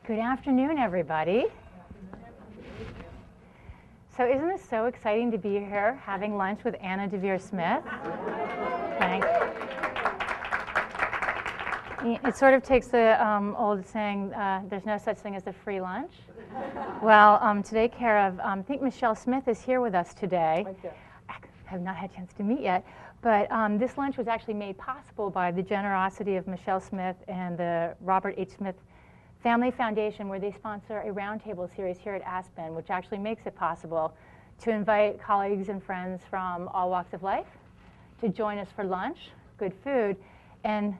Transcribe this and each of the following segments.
Good afternoon, everybody. So isn't this so exciting to be here having lunch with Anna Deveare Smith? Thanks. It sort of takes the old saying, there's no such thing as a free lunch. Well, to take care of, I think Michelle Smith is here with us today. I have not had a chance to meet yet, but this lunch was actually made possible by the generosity of Michelle Smith and the Robert H. Smith Family Foundation, where they sponsor a roundtable series here at Aspen, which actually makes it possible to invite colleagues and friends from all walks of life to join us for lunch, good food, and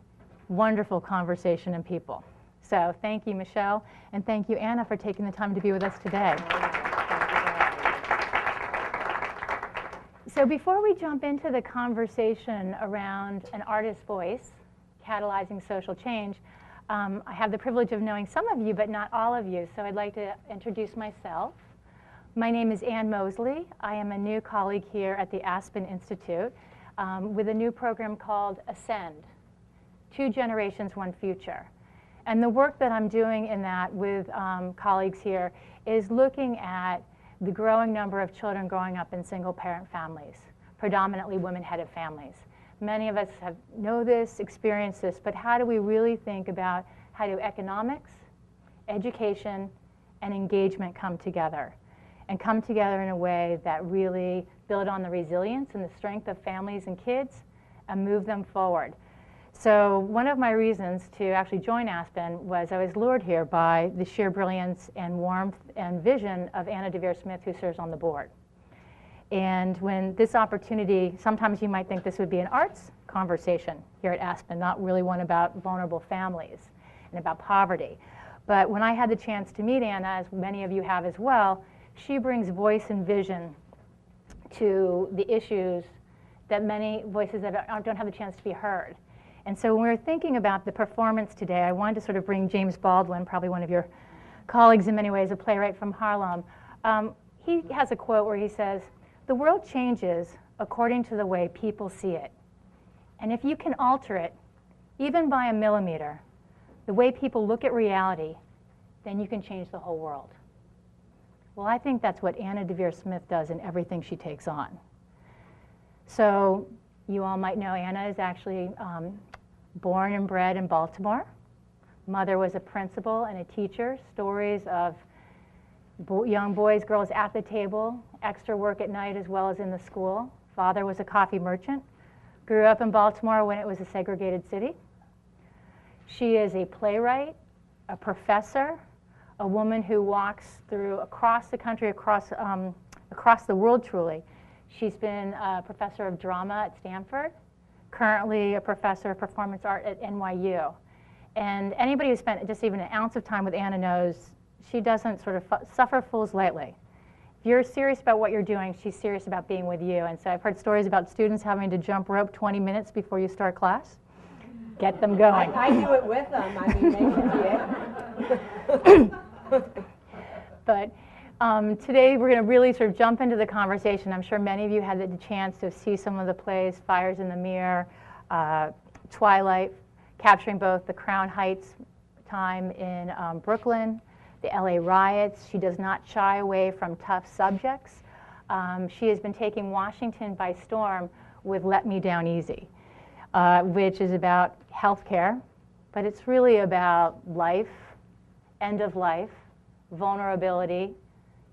wonderful conversation and people. So thank you, Michelle, and thank you, Anna, for taking the time to be with us today. So before we jump into the conversation around an artist's voice, catalyzing social change, I have the privilege of knowing some of you, but not all of you, so I'd like to introduce myself. My name is Ann Mosley. I am a new colleague here at the Aspen Institute with a new program called Ascend, 2 Generations, 1 Future. And the work that I'm doing in that with colleagues here is looking at the growing number of children growing up in single-parent families, predominantly women-headed families. Many of us know this, experience this, but how do we really think about how do economics, education, and engagement come together? And come together in a way that really build on the resilience and the strength of families and kids and move them forward. So one of my reasons to actually join Aspen was I was lured here by the sheer brilliance and warmth and vision of Anna Deveare Smith, who serves on the board. And when this opportunity, sometimes you might think this would be an arts conversation here at Aspen, not really one about vulnerable families and about poverty. But when I had the chance to meet Anna, as many of you have as well, she brings voice and vision to the issues that many voices that don't have the chance to be heard. And so when we were thinking about the performance today, I wanted to sort of bring James Baldwin, probably one of your colleagues in many ways, a playwright from Harlem. He has a quote where he says, "The world changes according to the way people see it. And if you can alter it, even by a millimeter, the way people look at reality, then you can change the whole world." Well, I think that's what Anna Deveare Smith does in everything she takes on. So you all might know Anna is actually born and bred in Baltimore. Mother was a principal and a teacher. Stories of young boys, girls at the table, extra work at night as well as in the school. Father was a coffee merchant. Grew up in Baltimore when it was a segregated city. She is a playwright, a professor, a woman who walks through across the country, across the world truly. She's been a professor of drama at Stanford, currently a professor of performance art at NYU. And anybody who spent just even an ounce of time with Anna knows she doesn't sort of suffer fools lightly. If you're serious about what you're doing, she's serious about being with you. And so I've heard stories about students having to jump rope 20 minutes before you start class. Get them going. I do it with them. I mean, they can But today we're going to really sort of jump into the conversation. I'm sure many of you had the chance to see some of the plays, Fires in the Mirror, Twilight, capturing both the Crown Heights time in Brooklyn, the LA riots. She does not shy away from tough subjects. She has been taking Washington by storm with Let Me Down Easy, which is about healthcare, but it's really about life, end of life, vulnerability,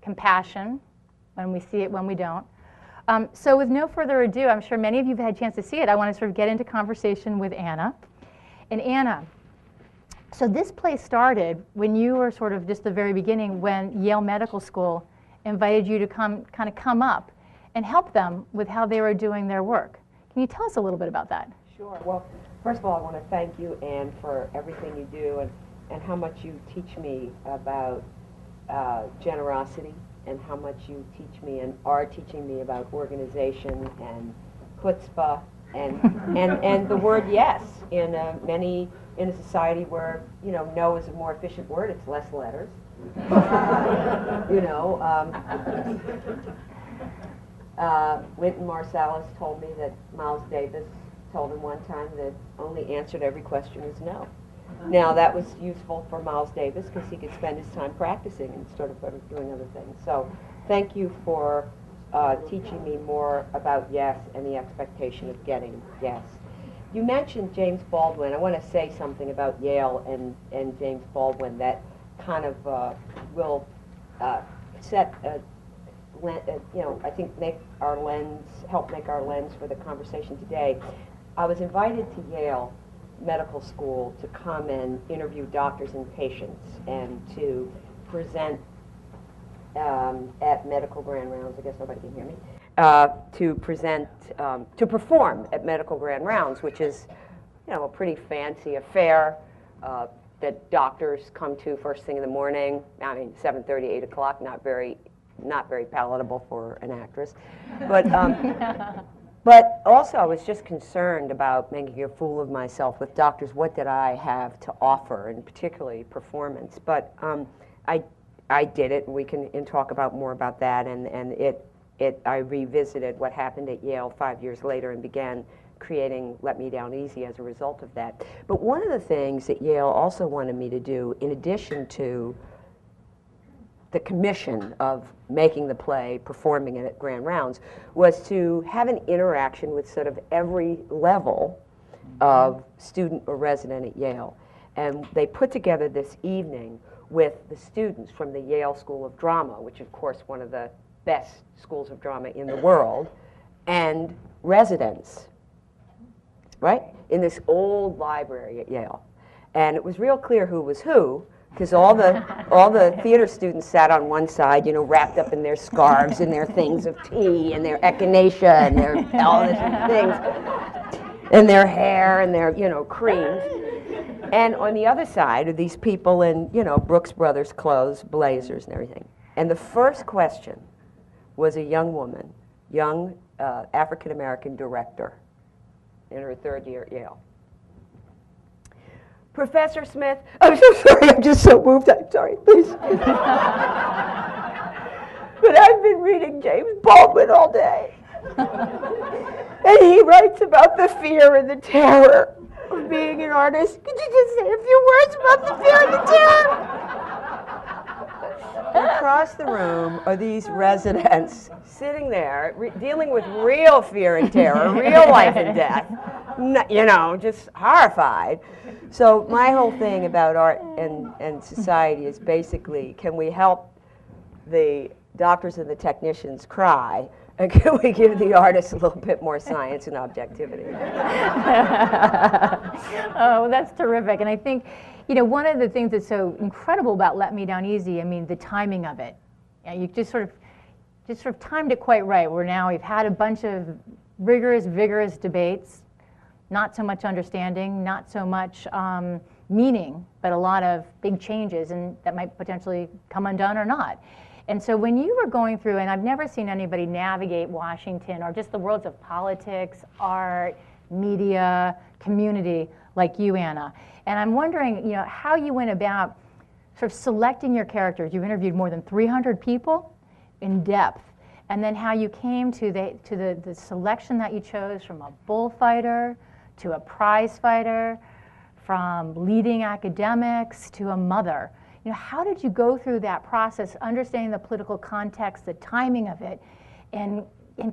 compassion, when we see it, when we don't. So with no further ado, I'm sure many of you have had a chance to see it. I want to sort of get into conversation with Anna. And Anna, so this play started when you were sort of just the very beginning, when Yale Medical School invited you to kind of come up and help them with how they were doing their work. Can you tell us a little bit about that? Sure. Well, first of all, I want to thank you, Anne, for everything you do and how much you teach me about generosity and how much you teach me and are teaching me about organization and chutzpah and the word yes in a society where, you know, no is a more efficient word. It's less letters. You know, Wynton Marsalis told me that Miles Davis told him one time that only answer to every question is no. Now, that was useful for Miles Davis because he could spend his time practicing instead of doing other things. So thank you for teaching me more about yes and the expectation of getting yes. You mentioned James Baldwin. I want to say something about Yale and James Baldwin that kind of will set I think help make our lens for the conversation today. I was invited to Yale Medical School to come and interview doctors and patients and to present at medical grand rounds. I guess nobody can hear me. To perform at medical grand rounds, which is, a pretty fancy affair that doctors come to first thing in the morning. I mean, 7:30, 8 o'clock, not very palatable for an actress, but. But also, I was just concerned about making a fool of myself with doctors. What did I have to offer, and particularly performance? But I did it, and we can talk about more about that. And I revisited what happened at Yale 5 years later and began creating Let Me Down Easy as a result of that. But one of the things that Yale also wanted me to do, in addition to the commission of making the play, performing it at grand rounds, was to have an interaction with sort of every level of student or resident at Yale. And they put together this evening with the students from the Yale School of Drama, which of course one of the best schools of drama in the world, and residents, right? In this old library at Yale. And it was real clear who was who, because all the theater students sat on one side, wrapped up in their scarves and their things of tea and their echinacea and their all these things, and their hair and their creams. And on the other side are these people in Brooks Brothers clothes, blazers and everything. And the first question was a young woman, African American director, in her third year at Yale. Professor Smith, I'm so sorry, I'm just so moved. I'm sorry, please. But I've been reading James Baldwin all day. And he writes about the fear and the terror of being an artist. Could you just say a few words about the fear and the terror? Across the room are these residents sitting there dealing with real fear and terror, real life and death, just horrified. So my whole thing about art and society is basically, can we help the doctors and the technicians cry, and can we give the artists a little bit more science and objectivity? Oh, that's terrific. And I think, one of the things that's so incredible about Let Me Down Easy, I mean, the timing of it. You just sort of timed it quite right. We've had a bunch of vigorous debates, not so much understanding, not so much meaning, but a lot of big changes, and that might potentially come undone or not. And so when you were going through, and I've never seen anybody navigate Washington or just the worlds of politics, art, media, community like you, Anna. And I'm wondering, how you went about sort of selecting your characters. You've interviewed more than 300 people in depth, and then how you came to the selection that you chose, from a bullfighter to a prize fighter, from leading academics to a mother. How did you go through that process, understanding the political context, the timing of it, and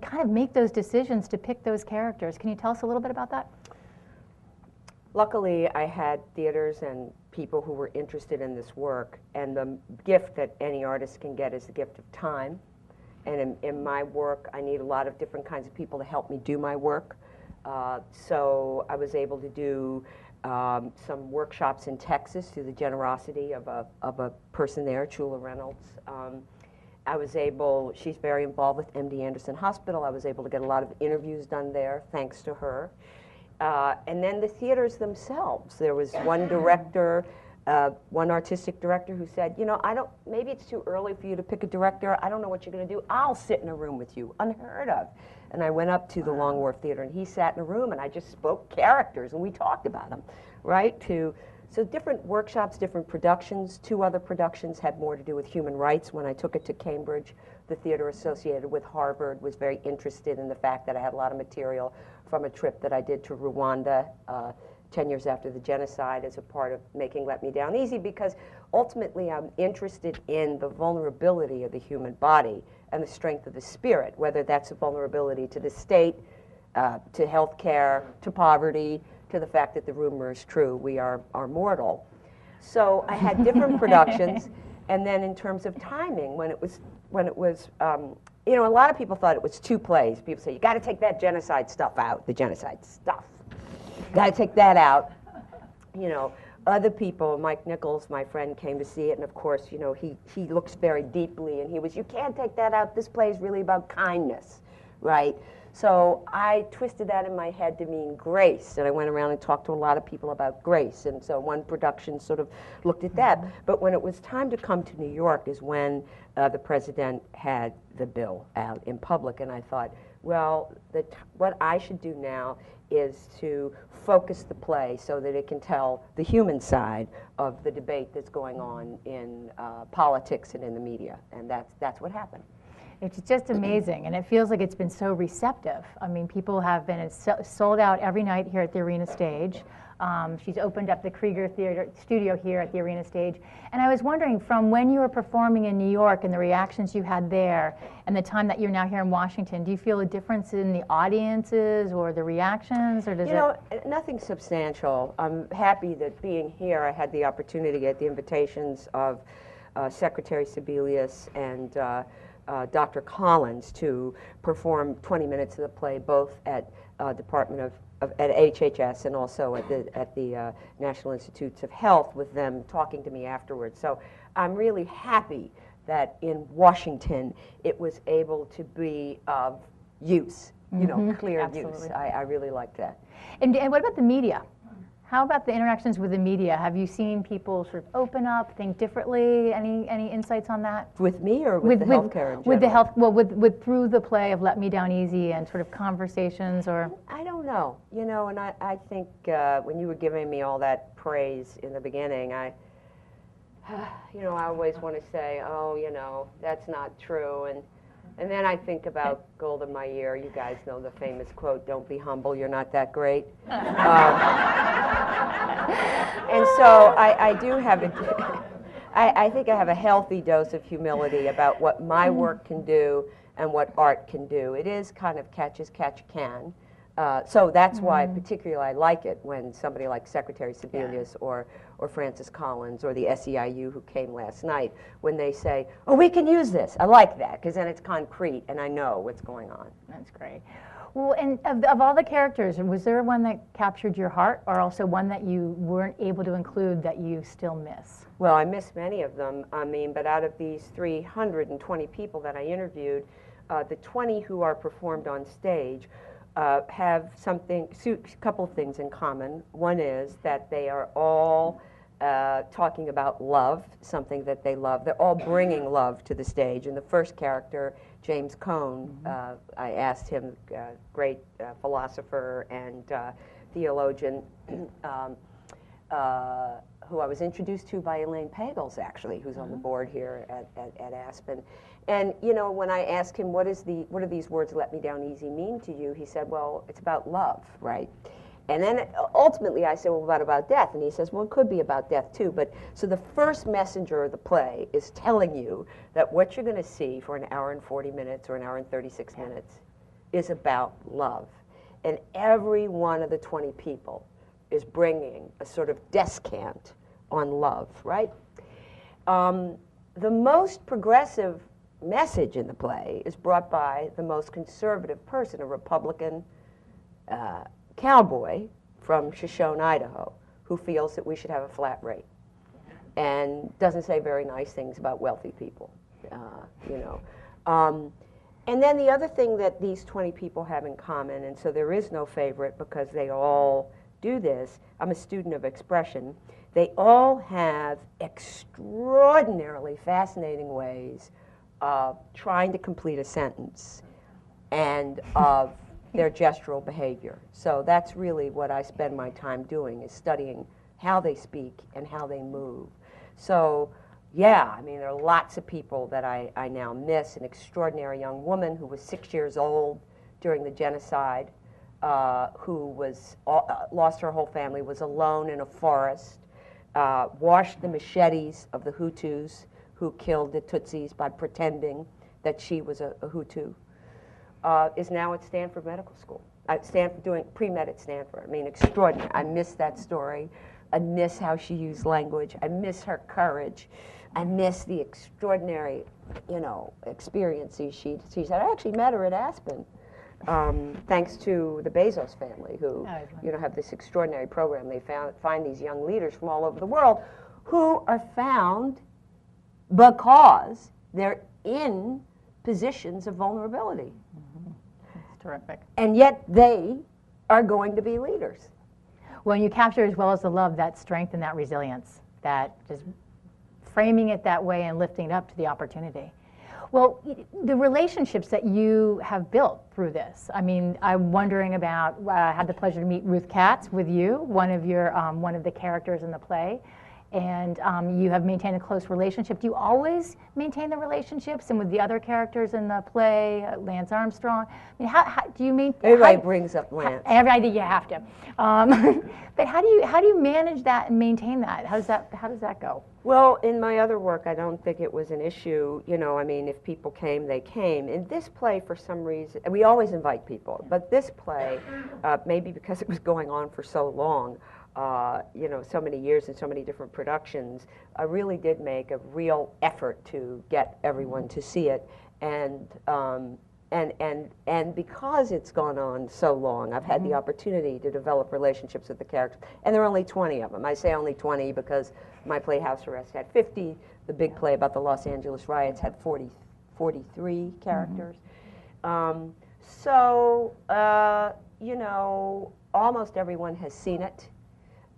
kind of make those decisions to pick those characters? Can you tell us a little bit about that? Luckily, I had theaters and people who were interested in this work, and the gift that any artist can get is the gift of time. And in my work, I need a lot of different kinds of people to help me do my work. So I was able to do some workshops in Texas through the generosity of a person there, Chula Reynolds. She's very involved with MD Anderson Hospital. I was able to get a lot of interviews done there, thanks to her. And then the theaters themselves. There was one director, one artistic director who said, maybe it's too early for you to pick a director. I don't know what you're going to do. I'll sit in a room with you. Unheard of. And I went up to the Long Wharf Theater, and he sat in a room, and I just spoke characters, and we talked about them, right? So different workshops, different productions. 2 other productions had more to do with human rights. When I took it to Cambridge, the theater associated with Harvard was very interested in the fact that I had a lot of material from a trip that I did to Rwanda 10 years after the genocide as a part of making Let Me Down Easy, because ultimately I'm interested in the vulnerability of the human body and the strength of the spirit, whether that's a vulnerability to the state, to health care, to poverty, to the fact that the rumor is true, we are mortal. So I had different productions, and then in terms of timing, when it was, you know, a lot of people thought it was 2 plays. People say, you got to take that genocide stuff out, the genocide stuff. Got to take that out. You know, other people, Mike Nichols, my friend, came to see it, and of course, you know, he looks very deeply, and he was, you can't take that out. This play is really about kindness, right? So I twisted that in my head to mean grace, and I went around and talked to a lot of people about grace, and so one production sort of looked at that. But when it was time to come to New York is when the president had the bill out in public, and I thought, well, what I should do now is to focus the play so that it can tell the human side of the debate that's going on in politics and in the media, and that's what happened. It's just amazing, and it feels like it's been so receptive. I mean, people have been sold out every night here at the Arena Stage. She's opened up the Krieger Theater studio here at the Arena Stage. And I was wondering, from when you were performing in New York and the reactions you had there, and the time that you're now here in Washington, do you feel a difference in the audiences or the reactions, or does You know, nothing substantial. I'm happy that being here, I had the opportunity to get the invitations of Secretary Sebelius and Dr. Collins to perform 20 minutes of the play, both at Department at HHS and also at the National Institutes of Health, with them talking to me afterwards. So I'm really happy that in Washington it was able to be of use, you know, clear Absolutely. use. I really like that. And what about the media? How about the interactions with the media? Have you seen people sort of open up, think differently? Any insights on that? With me or with the healthcare in general? With the health, well, with through the play of Let Me Down Easy and sort of conversations, or? I don't know, you know, and I think when you were giving me all that praise in the beginning, you know, I always want to say, oh, you know, that's not true, and then I think about Golda Meir. You guys know the famous quote, "Don't be humble, you're not that great." And so I do have I think I have a healthy dose of humility about what my work can do and what art can do. It is kind of catch as catch can. So that's why particularly I like it when somebody like Secretary Sebelius or Francis Collins or the SEIU who came last night, when they say, oh, we can use this. I like that, because then it's concrete and I know what's going on. That's great. Well, and of all the characters, was there one that captured your heart, or also one that you weren't able to include that you still miss? Well, I miss many of them. I mean, but out of these 320 people that I interviewed, the 20 who are performed on stage have a couple of things in common. One is that they are all talking about love, something that they love. They're all bringing love to the stage. And the first character, James Cone, I asked him, great philosopher and theologian, who I was introduced to by Elaine Pagels, actually, who's on the board here at Aspen. And you know, when I asked him, what do these words "Let Me Down Easy" mean to you? He said, well, it's about love, right? And then ultimately I said, well, what about death? And he says, well, it could be about death too. But so the first messenger of the play is telling you that what you're going to see for an hour and 40 minutes or an hour and 36 minutes is about love. And every one of the 20 people is bringing a sort of descant on love, right? The most progressive message in the play is brought by the most conservative person, a Republican cowboy from Shoshone, Idaho, who feels that we should have a flat rate and doesn't say very nice things about wealthy people, you know. And then the other thing that these 20 people have in common, and so there is no favorite because they all do this, I'm a student of expression, they all have extraordinarily fascinating ways of trying to complete a sentence and of their gestural behavior. So that's really what I spend my time doing, is studying how they speak and how they move. So yeah, I mean, there are lots of people that I now miss. An extraordinary young woman who was 6 years old during the genocide, who was lost her whole family, was alone in a forest, washed the machetes of the Hutus who killed the Tutsis by pretending that she was a Hutu, is now at Stanford Medical School. Doing pre-med at Stanford. I mean, extraordinary. I miss that story. I miss how she used language. I miss her courage. I miss the extraordinary, experiences she's had. I actually met her at Aspen, thanks to the Bezos family, who, have this extraordinary program. They find these young leaders from all over the world who are found because they're in positions of vulnerability. Mm-hmm. That's terrific. And yet they are going to be leaders. Well, you capture as well as the love, that strength and that resilience, that just framing it that way and lifting it up to the opportunity. Well, the relationships that you have built through this. I mean, I'm wondering about, I had the pleasure to meet Ruth Katz with you, one of the characters in the play. And you have maintained a close relationship. Do you always maintain the relationships? And with the other characters in the play, Lance Armstrong, I mean, how do you maintain? Everybody brings up Lance. I think you have to. But how do you manage that and maintain that? How does that go? Well, in my other work, I don't think it was an issue. I mean, if people came, they came. In this play, for some reason, and we always invite people, but this play, maybe because it was going on for so long, so many years and so many different productions, I really did make a real effort to get everyone to see it, and because it's gone on so long, I've had the opportunity to develop relationships with the characters, and there are only 20 of them. I say only 20 because my play House Arrest had 50. The big play about the Los Angeles riots had 43 characters. Almost everyone has seen it.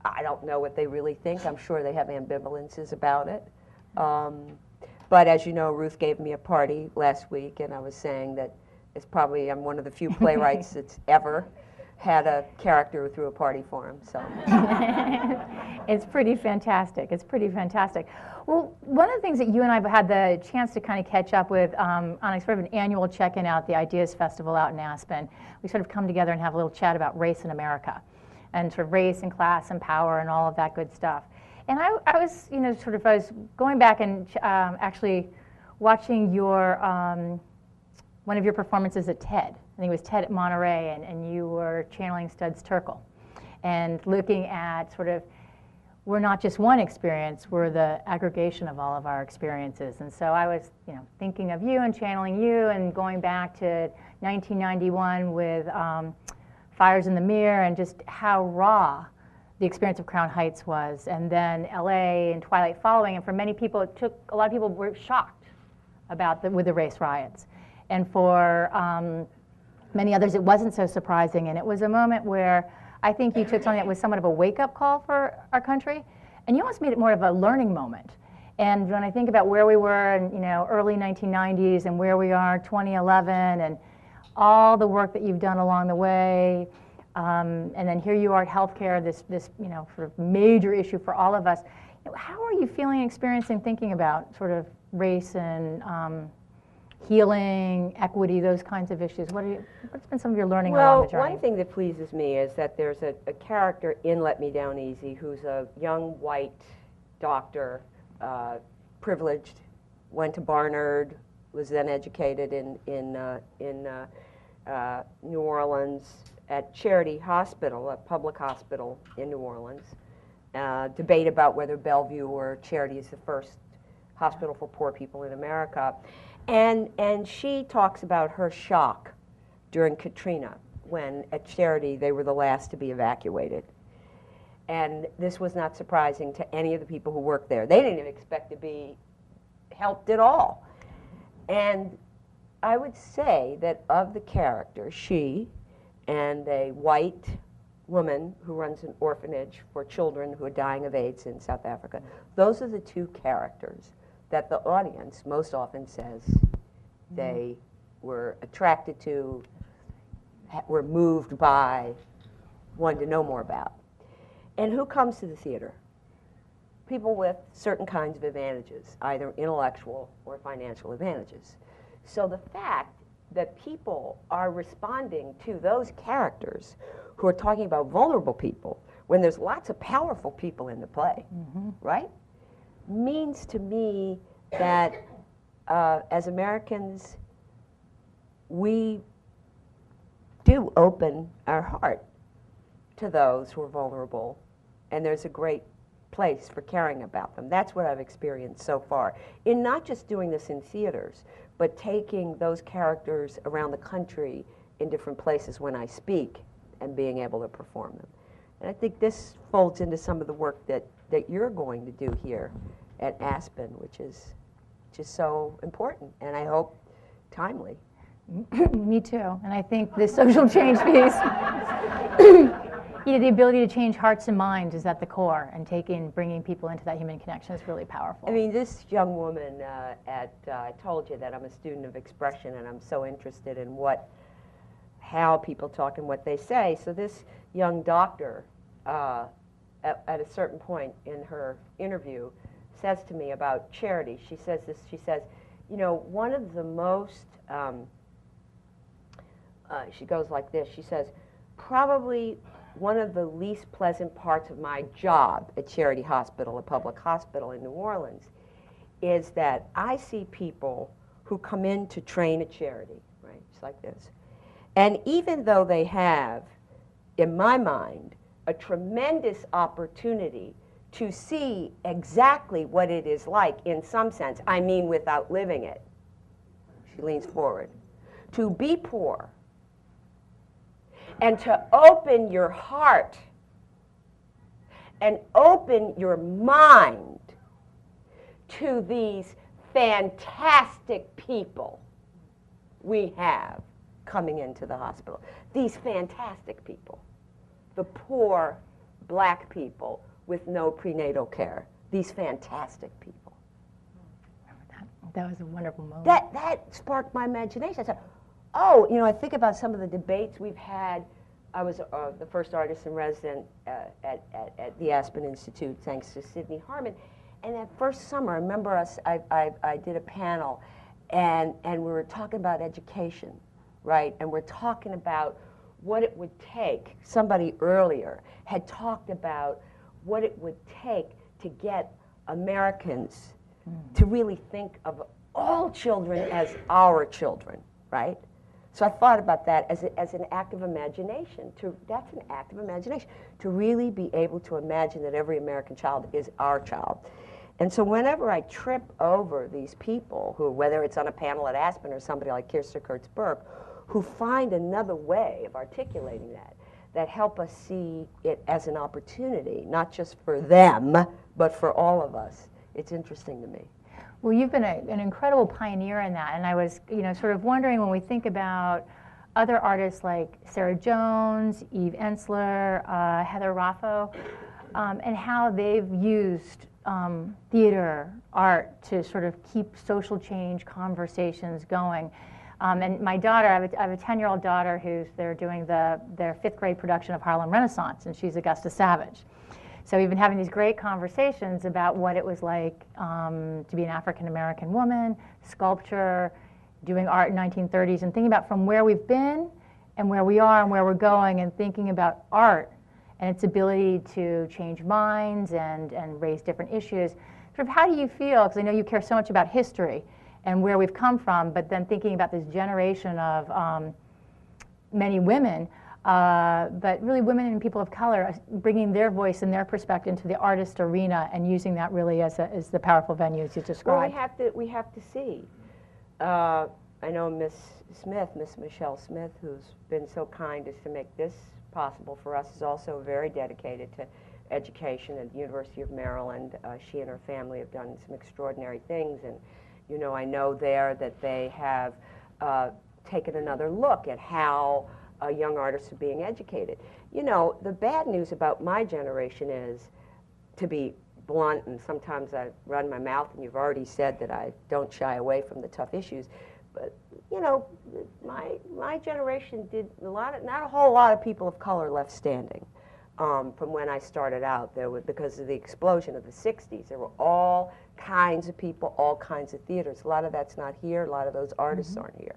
I don't know what they really think. I'm sure they have ambivalences about it. But as you know, Ruth gave me a party last week, and I was saying that I'm one of the few playwrights that's ever had a character who threw a party for him. So it's pretty fantastic. It's pretty fantastic. Well, one of the things that you and I have had the chance to kind of catch up with on a sort of an annual check-in out, the Ideas Festival out in Aspen, we sort of come together and have a little chat about race in America, and sort of race and class and power and all of that good stuff. And I was, I was going back and actually watching your one of your performances at TED. I think it was TED at Monterey, and you were channeling Studs Terkel and looking at sort of, we're not just one experience, we're the aggregation of all of our experiences. And so I was, thinking of you and channeling you and going back to 1991 with Fires in the Mirror, and just how raw the experience of Crown Heights was, and then LA and Twilight following. And for many people, a lot of people were shocked with the race riots. And for many others, it wasn't so surprising. And it was a moment where I think you took something that was somewhat of a wake-up call for our country, and you almost made it more of a learning moment. And when I think about where we were in early 1990s and where we are 2011, and all the work that you've done along the way, and then here you are at healthcare, this sort of major issue for all of us. How are you feeling, experiencing, thinking about sort of race and healing, equity, those kinds of issues? What's been some of your learning along the journey? Well, one thing that pleases me is that there's a character in Let Me Down Easy who's a young white doctor, privileged, went to Barnard, was then educated in New Orleans at Charity Hospital, a public hospital in New Orleans. Debate about whether Bellevue or Charity is the first hospital for poor people in America. And she talks about her shock during Katrina, when at Charity they were the last to be evacuated. And this was not surprising to any of the people who worked there. They didn't even expect to be helped at all. And I would say that of the characters, she and a white woman who runs an orphanage for children who are dying of AIDS in South Africa, those are the two characters that the audience most often says they were attracted to, were moved by, wanted to know more about. And who comes to the theater? People with certain kinds of advantages, either intellectual or financial advantages. So the fact that people are responding to those characters who are talking about vulnerable people when there's lots of powerful people in the play, right? Means to me that as Americans, we do open our heart to those who are vulnerable, and there's a great place for caring about them. That's what I've experienced so far, in not just doing this in theaters, but taking those characters around the country in different places when I speak and being able to perform them. And I think this folds into some of the work that you're going to do here at Aspen, which is just so important, and I hope timely. Me too. And I think this social change piece, the ability to change hearts and minds is at the core, and bringing people into that human connection is really powerful. I mean, this young woman I told you that I'm a student of expression, and I'm so interested in how people talk and what they say. So this young doctor, at a certain point in her interview, says to me about charity. She says this. She says, you know, one of the most she goes like this. She says, probably one of the least pleasant parts of my job at Charity Hospital, a public hospital in New Orleans, is that I see people who come in to train a charity, right, just like this. And even though they have, in my mind, a tremendous opportunity to see exactly what it is like, in some sense, I mean without living it, she leans forward, to be poor, and to open your heart and open your mind to these fantastic people we have coming into the hospital. These fantastic people. The poor black people with no prenatal care. These fantastic people. That was a wonderful moment. That sparked my imagination. I said, oh, you know, I think about some of the debates we've had. I was the first artist in resident at the Aspen Institute, thanks to Sidney Harmon. And that first summer, I remember I did a panel, and we were talking about education, right? And we're talking about what it would take. Somebody earlier had talked about what it would take to get Americans to really think of all children as our children, right? So I thought about that as an act of imagination. That's an act of imagination, to really be able to imagine that every American child is our child. And so whenever I trip over these people who, whether it's on a panel at Aspen or somebody like Kirsten Kurtz-Burke, who find another way of articulating that help us see it as an opportunity, not just for them, but for all of us, it's interesting to me. Well, you've been an incredible pioneer in that, and I was, sort of wondering, when we think about other artists like Sarah Jones, Eve Ensler, Heather Raffo, and how they've used theater, art to sort of keep social change conversations going. And my daughter, I have a 10-year-old daughter they're doing their 5th grade production of Harlem Renaissance, and she's Augusta Savage. So we've been having these great conversations about what it was like to be an African-American woman, sculpture, doing art in 1930s, and thinking about from where we've been and where we are and where we're going, and thinking about art and its ability to change minds and raise different issues. Sort of, how do you feel, because I know you care so much about history and where we've come from, but then thinking about this generation of many women, but really women and people of color, bringing their voice and their perspective into the artist arena and using that really as the powerful venue as you described. Well, we have to see. I know Miss Michelle Smith, who's been so kind as to make this possible for us, is also very dedicated to education at the University of Maryland. She and her family have done some extraordinary things, and I know there that they have taken another look at how young artists are being educated. The bad news about my generation is, to be blunt, and sometimes I run my mouth, and you've already said that I don't shy away from the tough issues, but my generation did not a whole lot of people of color left standing. From when I started out, because of the explosion of the 60s, there were all kinds of people, all kinds of theaters. A lot of that's not here, a lot of those artists aren't here.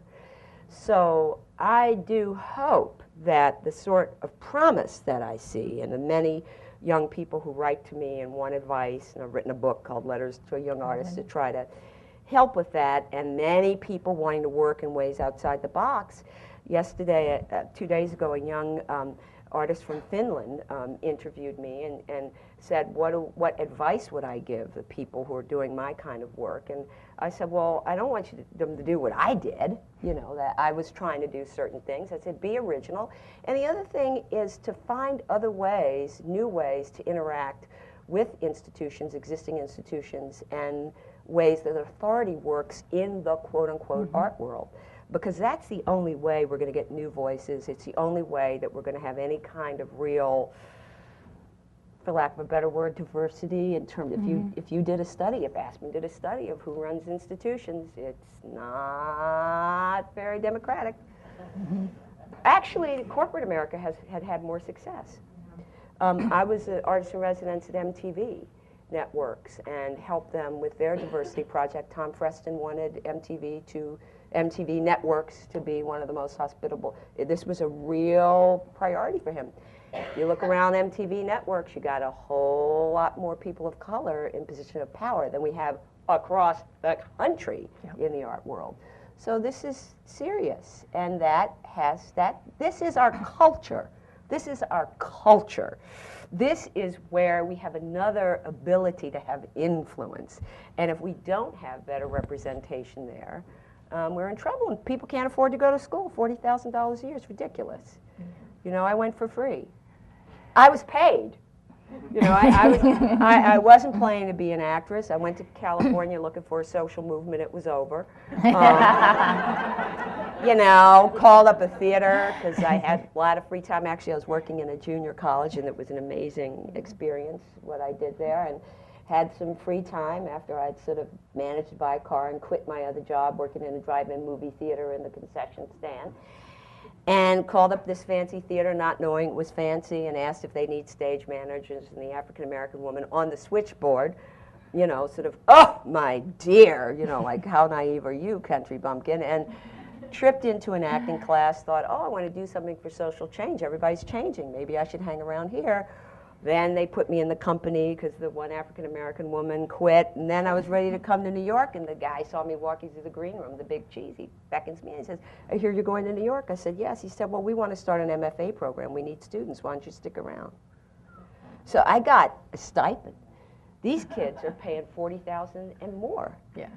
So I do hope that the sort of promise that I see in the many young people who write to me and want advice, and I've written a book called Letters to a Young Artist to try to help with that, and many people wanting to work in ways outside the box. Yesterday, 2 days ago, a young artist from Finland interviewed me and said, what advice would I give the people who are doing my kind of work? And I said, well, I don't want them to do what I did, you know, that I was trying to do certain things. I said, be original. And the other thing is to find other ways, new ways to interact with institutions, existing institutions, and ways that authority works in the quote-unquote art world. Because that's the only way we're going to get new voices. It's the only way that we're going to have any kind of real, for lack of a better word, diversity in terms, if you did a study, if Aspen did a study of who runs institutions, it's not very democratic. Actually, corporate America had more success. I was an artist in residence at MTV Networks and helped them with their diversity project. Tom Freston wanted MTV Networks to be one of the most hospitable. This was a real priority for him. If you look around MTV Networks, you got a whole lot more people of color in position of power than we have across the country in the art world. So this is serious, and this is our culture. This is our culture. This is where we have another ability to have influence. And if we don't have better representation there, we're in trouble, and people can't afford to go to school. $40,000 a year is ridiculous. You know, I went for free. I was paid. You know, I wasn't planning to be an actress. I went to California looking for a social movement. It was over. You know, called up a theater because I had a lot of free time. Actually, I was working in a junior college, and it was an amazing experience, what I did there. And had some free time after I'd sort of managed to buy a car and quit my other job working in a drive-in movie theater in the concession stand. And called up this fancy theater not knowing it was fancy and asked if they need stage managers, and the African-American woman on the switchboard, you know, sort of, oh, my dear, you know, like, how naive are you, country bumpkin? And tripped into an acting class, thought, oh, I want to do something for social change. Everybody's changing. Maybe I should hang around here. Then they put me in the company because the one African-American woman quit. And then I was ready to come to New York, and the guy saw me walking through the green room, the big cheese. He beckons me and he says, I hear you're going to New York. I said, yes. He said, well, we want to start an MFA program. We need students. Why don't you stick around? So I got a stipend. These kids are paying $40,000 and more. Yeah.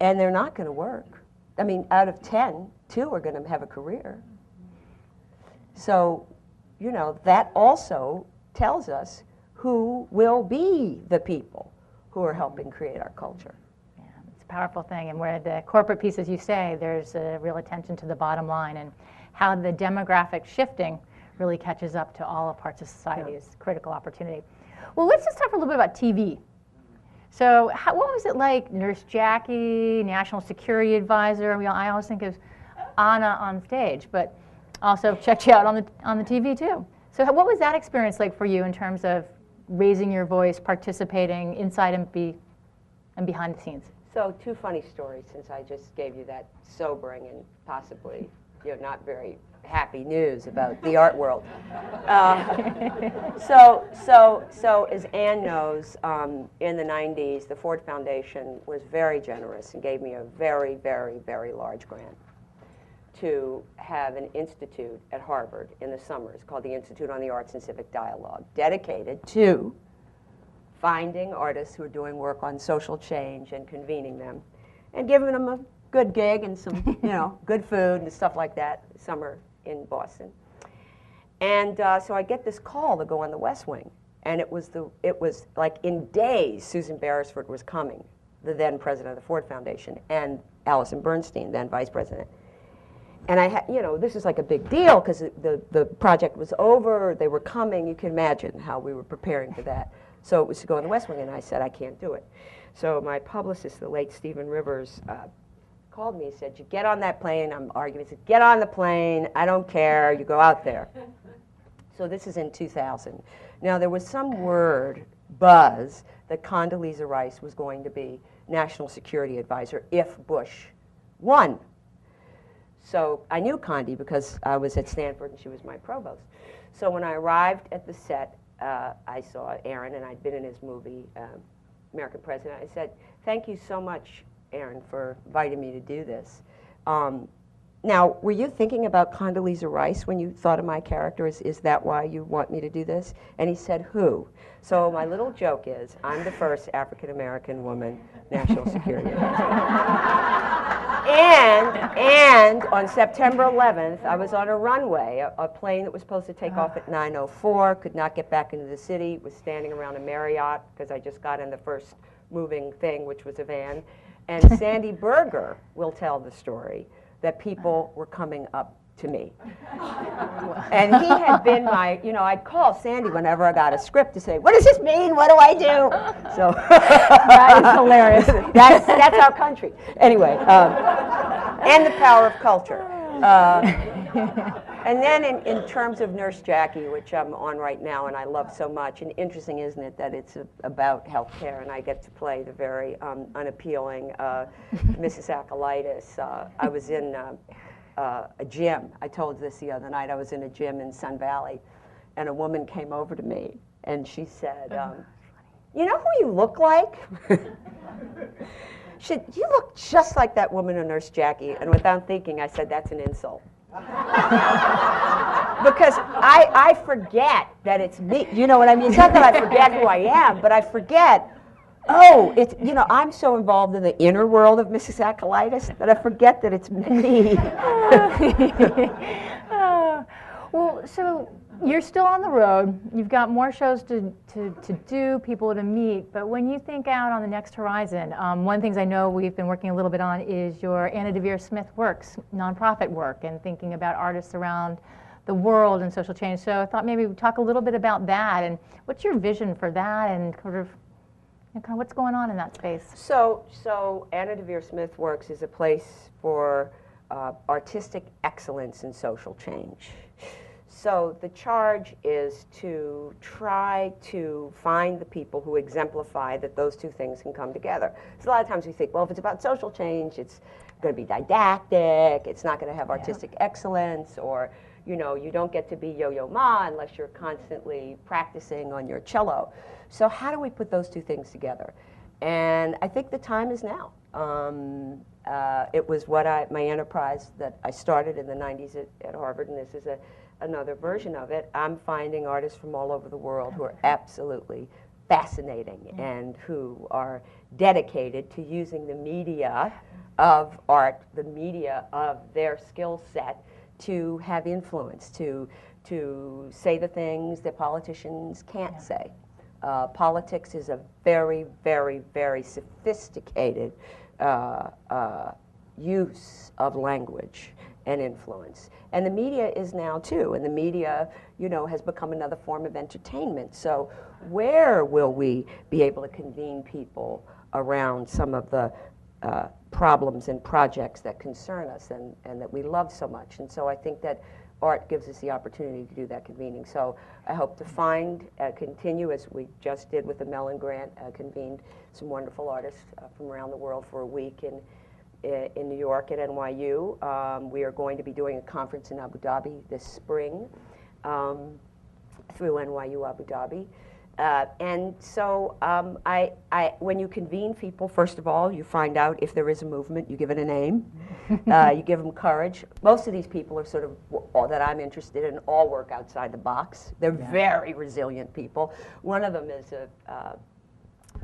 And they're not going to work. I mean, out of 10, 2 are going to have a career. So, you know, that also tells us who will be the people who are helping create our culture. Yeah, it's a powerful thing. And where the corporate piece, as you say, there's a real attention to the bottom line, and how the demographic shifting really catches up to all parts of society is critical opportunity. Well, let's just talk a little bit about TV. So what was it like, Nurse Jackie, National Security Advisor? I always think of Anna on stage, but also checked you out on the TV too. So what was that experience like for you in terms of raising your voice, participating inside and behind the scenes? So 2 funny stories, since I just gave you that sobering and possibly, you know, not very happy news about the art world. So as Ann knows, in the 90s, the Ford Foundation was very generous and gave me a very, very, very large grant to have an institute at Harvard in the summers called the Institute on the Arts and Civic Dialogue, dedicated to finding artists who are doing work on social change and convening them and giving them a good gig and some, you know, good food and stuff like that summer in Boston. And so I get this call to go on the West Wing, and it was like in days Susan Beresford was coming, the then president of the Ford Foundation, and Allison Bernstein, then vice president. And I had, you know, this is like a big deal because the project was over, they were coming. You can imagine how we were preparing for that. So it was to go on the West Wing, and I said, I can't do it. So my publicist, the late Stephen Rivers, called me and said, you get on that plane. I'm arguing. He said, get on the plane. I don't care. You go out there. So this is in 2000. Now, there was some buzz, that Condoleezza Rice was going to be National Security Advisor if Bush won. So I knew Condi because I was at Stanford and she was my provost. So when I arrived at the set, I saw Aaron, and I'd been in his movie, American President. I said, "Thank you so much, Aaron, for inviting me to do this." Now, were you thinking about Condoleezza Rice when you thought of my character? Is that why you want me to do this? And he said, "Who?" So my little joke is, I'm the first African-American woman national security advisor. And on September 11th, I was on a runway, a plane that was supposed to take off at 9:04, could not get back into the city, was standing around a Marriott because I just got in the first moving thing, which was a van. And Sandy Berger will tell the story that people were coming up to me. And he had been my, I'd call Sandy whenever I got a script to say, "What does this mean? What do I do?" So that is hilarious. That's our country. Anyway, and the power of culture. And then in terms of Nurse Jackie, which I'm on right now and I love so much, and interesting, isn't it, that it's about healthcare and I get to play the very unappealing Mrs. Acolytus. I was in a gym. I told this the other night. I was in a gym in Sun Valley, and a woman came over to me, and she said, "You know who you look like?" She said, "You look just like that woman in Nurse Jackie." And without thinking, I said, "That's an insult." Because I forget that it's me. You know what I mean? It's not that I forget who I am, but I forget, it's, I'm so involved in the inner world of Mrs. Acolytus that I forget that it's me. Well, so you're still on the road. You've got more shows to do, people to meet. But when you think out on the next horizon, one of the things I know we've been working a little bit on is your Anna Deveare Smith Works nonprofit work and thinking about artists around the world and social change. So I thought maybe we'd talk a little bit about that and what's your vision for that and kind of what's going on in that space. So Anna Deveare Smith Works is a place for artistic excellence in social change. So the charge is to try to find the people who exemplify that those two things can come together. So a lot of times we think, well, if it's about social change, it's going to be didactic, it's not going to have artistic excellence, or you don't get to be Yo-Yo Ma unless you're constantly practicing on your cello. So how do we put those two things together? And I think the time is now. It was my enterprise that I started in the 90s at Harvard, and this is another version of it. I'm finding artists from all over the world who are absolutely fascinating and who are dedicated to using the media of art, the media of their skill set, to have influence, to say the things that politicians can't say. Politics is a very, very, very sophisticated use of language and influence. And the media is now too, and the media, has become another form of entertainment. So where will we be able to convene people around some of the problems and projects that concern us and that we love so much? And so I think that art gives us the opportunity to do that convening. So I hope to continue, as we just did with the Mellon Grant, convened some wonderful artists from around the world for a week in New York at NYU. We are going to be doing a conference in Abu Dhabi this spring through NYU Abu Dhabi. And so when you convene people, first of all, you find out if there is a movement, you give it a name, you give them courage. Most of these people are sort of, that I'm interested in, all work outside the box. They're very resilient people. One of them is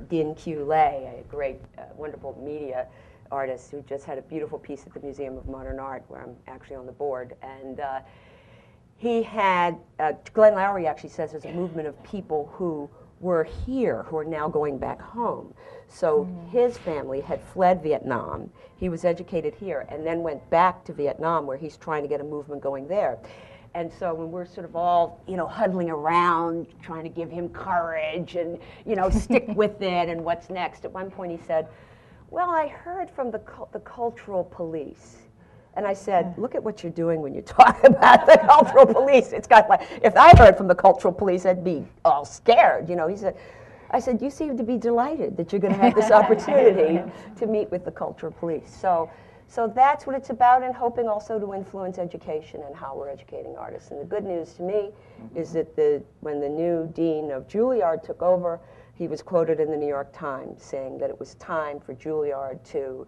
Din Q. Lay, a great, wonderful media artist who just had a beautiful piece at the Museum of Modern Art, where I'm actually on the board. And he had, Glenn Lowry actually says there's a movement of people who were here who are now going back home. So his family had fled Vietnam. He was educated here and then went back to Vietnam, where he's trying to get a movement going there. And so when we're sort of all, huddling around, trying to give him courage and, stick with it and what's next, at one point he said, "Well, I heard from the cultural police." And I said, "Look at what you're doing when you talk about the cultural police. It's got like, if I heard from the cultural police, I'd be all scared." I said, "You seem to be delighted that you're going to have this opportunity to meet with the cultural police." So So that's what it's about, and hoping also to influence education and how we're educating artists. And the good news to me is that when the new dean of Juilliard took over, he was quoted in the New York Times saying that it was time for Juilliard to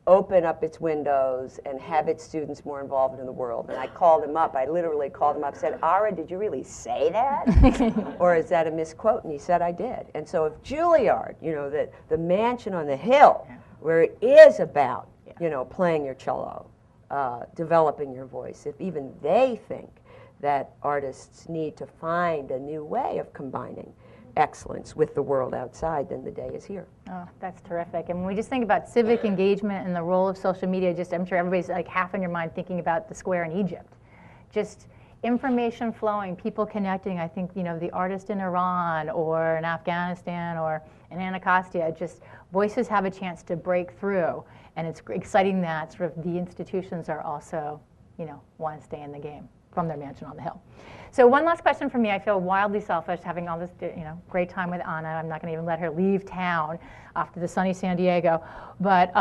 open up its windows and have its students more involved in the world. And I called him up. I literally called him up and said, Ara, did you really say that? Or is that a misquote? And he said, I did. And so if Juilliard, you know, the mansion on the hill, where it is about, you know, playing your cello, developing your voice, if even they think that artists need to find a new way of combining excellence with the world outside, then the day is here. Oh, that's terrific. And when we just think about civic engagement and the role of social media, just I'm sure everybody's like half in your mind thinking about the square in Egypt. Just information flowing, people connecting. I think, you know, the artist in Iran or in Afghanistan or in Anacostia, just voices have a chance to break through. And it's exciting that sort of the institutions are also, you know, want to stay in the game from their mansion on the hill. So one last question from me. I feel wildly selfish having all this, you know, great time with Anna. I'm not going to even let her leave town off to the sunny San Diego, but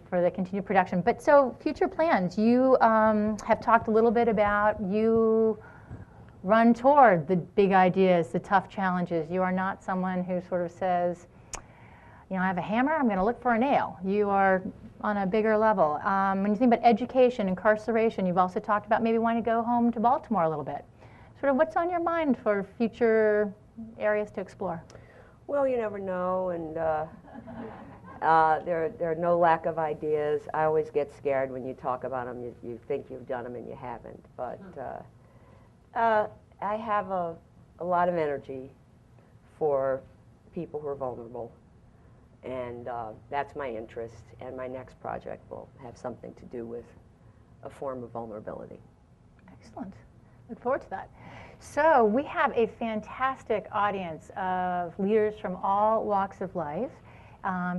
for the continued production. But so future plans. You have talked a little bit about you run toward the big ideas, the tough challenges. You are not someone who sort of says, you know, I have a hammer, I'm going to look for a nail. You are on a bigger level. When you think about education, incarceration, you've also talked about maybe wanting to go home to Baltimore a little bit. Sort of what's on your mind for future areas to explore? Well, you never know, and there are no lack of ideas. I always get scared when you talk about them. You think you've done them and you haven't. But I have a lot of energy for people who are vulnerable. And that's my interest, and my next project will have something to do with a form of vulnerability. Excellent. Look forward to that. So we have a fantastic audience of leaders from all walks of life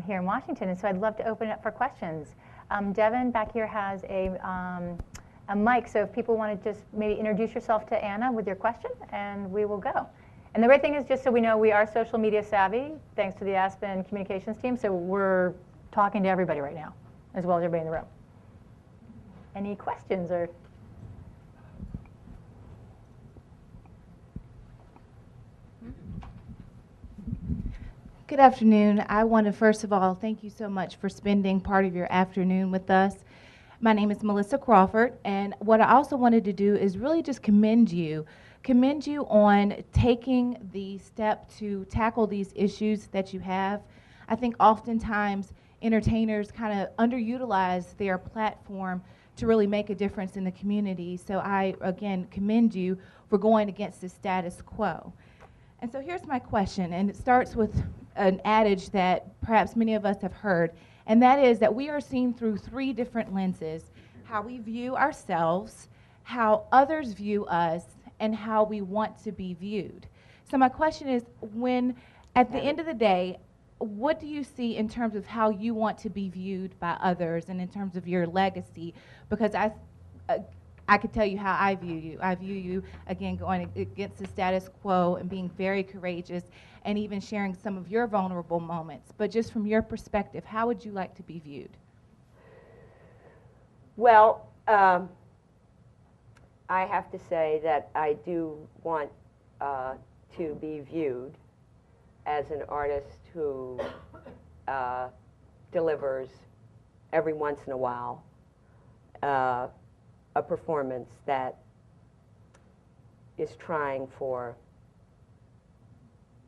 here in Washington, and so I'd love to open it up for questions. Devin back here has a mic, so if people want to just maybe introduce yourself to Anna with your question, and we will go. And the great thing is, just so we know, we are social media savvy, thanks to the Aspen communications team, so we're talking to everybody right now, as well as everybody in the room. Any questions or? Good afternoon. I want to first of all thank you so much for spending part of your afternoon with us. My name is Melissa Crawford, and what I also wanted to do is really just commend you on taking the step to tackle these issues that you have. I think oftentimes entertainers kind of underutilize their platform to really make a difference in the community. So I, again, commend you for going against the status quo. And so here's my question, and it starts with an adage that perhaps many of us have heard, and that is that we are seen through three different lenses: how we view ourselves, how others view us, and how we want to be viewed. So my question is, when, at the end of the day, what do you see in terms of how you want to be viewed by others and in terms of your legacy? Because I could tell you how I view you. I view you, again, going against the status quo and being very courageous and even sharing some of your vulnerable moments. But just from your perspective, how would you like to be viewed? Well, I have to say that I do want to be viewed as an artist who delivers every once in a while a performance that is trying for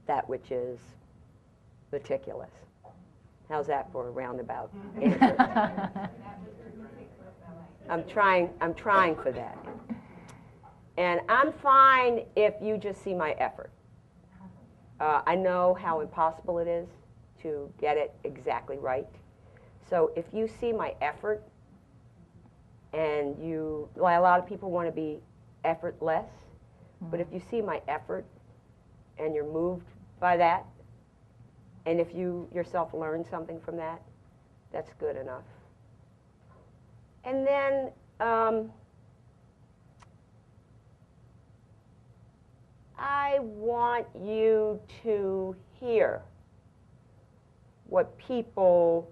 that which is meticulous. How's that for a roundabout answer? I'm trying for that. And I'm fine if you just see my effort. I know how impossible it is to get it exactly right. So if you see my effort, and well, a lot of people want to be effortless, but if you see my effort and you're moved by that, and if you yourself learn something from that, that's good enough. And then I want you to hear what people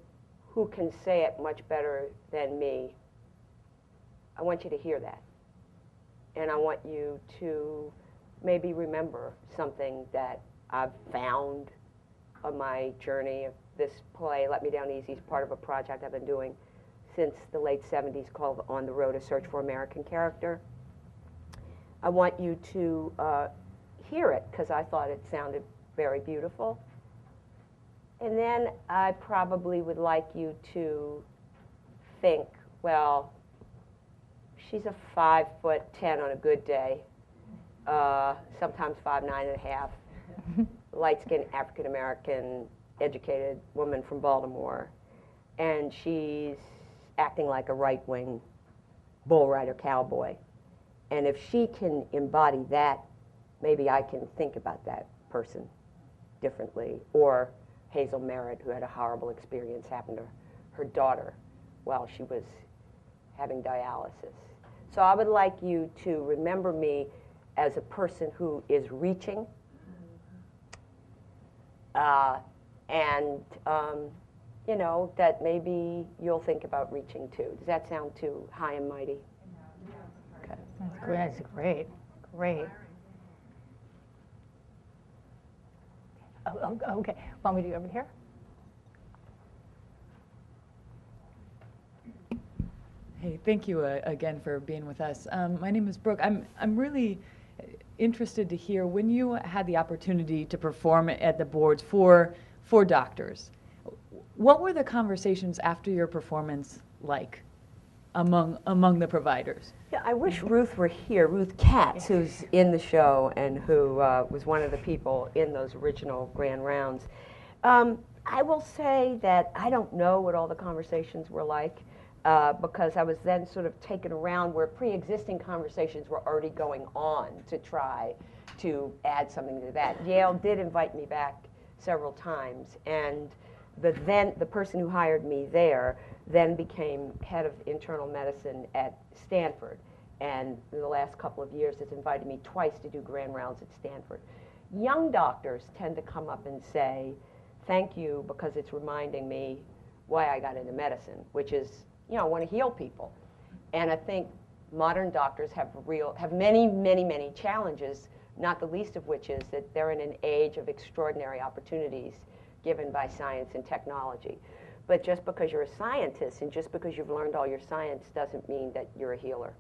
who can say it much better than me, I want you to hear that. And I want you to maybe remember something that I've found on my journey of this play, Let Me Down Easy, is part of a project I've been doing since the late 70s called On the Road, A Search for American Character. I want you to hear it because I thought it sounded very beautiful. And then I probably would like you to think, well, she's a 5'10" on a good day, sometimes 5'9½", light-skinned, African-American, educated woman from Baltimore, and she's acting like a right-wing bull rider cowboy. And if she can embody that, maybe I can think about that person differently. Or Hazel Merritt, who had a horrible experience happen to her daughter while she was having dialysis. So I would like you to remember me as a person who is reaching, and you know, that maybe you'll think about reaching too. Does that sound too high and mighty? Okay. That's great. Great. Oh, okay. Want me to go over here? Hey, thank you again for being with us. My name is Brooke. I'm really interested to hear when you had the opportunity to perform at the boards for doctors. What were the conversations after your performance like among the providers? Yeah, I wish Ruth were here, Ruth Katz, who's in the show and who was one of the people in those original grand rounds. I will say that I don't know what all the conversations were like because I was then sort of taken around where pre-existing conversations were already going on to try to add something to that. Yale did invite me back several times, and the person who hired me there then became head of internal medicine at Stanford, and in the last couple of years has invited me twice to do grand rounds at Stanford. Young doctors tend to come up and say, thank you, because it's reminding me why I got into medicine, which is, you know, I want to heal people. And I think modern doctors have many, many, many challenges, not the least of which is that they're in an age of extraordinary opportunities given by science and technology. But just because you're a scientist and just because you've learned all your science doesn't mean that you're a healer.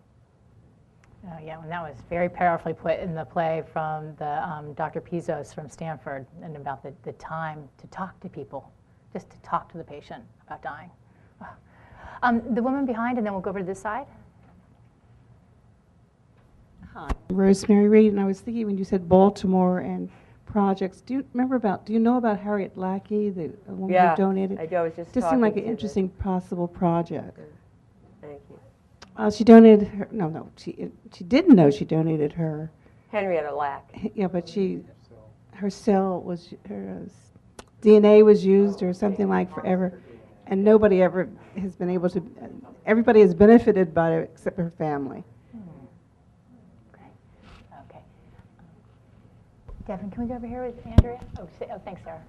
Oh, yeah, and that was very powerfully put in the play from the Dr. Pizos from Stanford, and about the time to talk to people, just to talk to the patient about dying. The woman behind, and then we'll go over to this side. Hi, Rosemary Reed, and I was thinking when you said Baltimore and projects, do you know about Harriet Lackey, the woman who donated? I do. I was just seemed like an interesting possible project. Thank you. She donated her, she didn't know she donated her. Henrietta Lack. Yeah, but her cell was, her DNA was used or something like forever, and nobody ever has been able to, everybody has benefited by it except her family. Okay. Devin, can we go over here with Andrea? Oh, thanks, Sarah.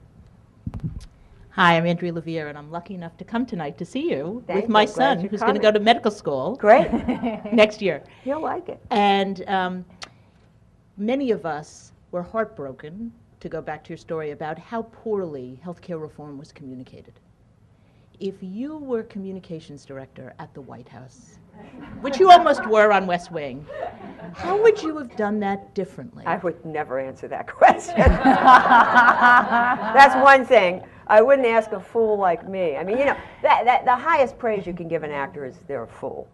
Hi, I'm Andrea Deveare, and I'm lucky enough to come tonight to see you Thank with my you. Glad son, you're who's going to coming. go to medical school Great. next year. You'll like it. And many of us were heartbroken, to go back to your story, about how poorly healthcare reform was communicated. If you were communications director at the White House, which you almost were on West Wing, how would you have done that differently? I would never answer that question. That's one thing. I wouldn't ask a fool like me. I mean, you know, the highest praise you can give an actor is they're a fool.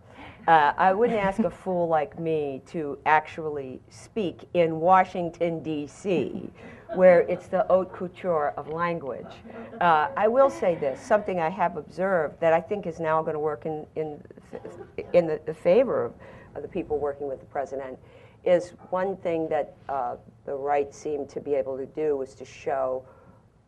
I wouldn't ask a fool like me to actually speak in Washington, D.C., where it's the haute couture of language. I will say this, something I have observed that I think is now going to work in the favor of the people working with the president, is one thing that the right seemed to be able to do was to show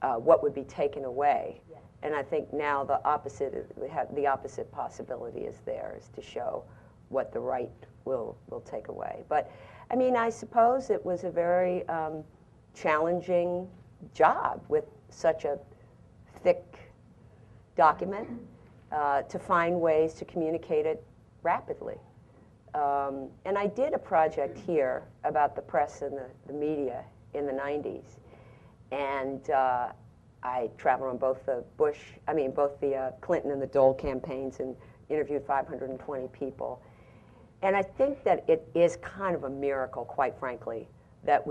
what would be taken away. And I think now the opposite possibility is there, is to show what the right will take away. But I mean, I suppose it was a very challenging job with such a thick document, to find ways to communicate it rapidly. And I did a project here about the press and the media in the 90s. And I traveled on both the Clinton and the Dole campaigns and interviewed 520 people. And I think that it is kind of a miracle, quite frankly, that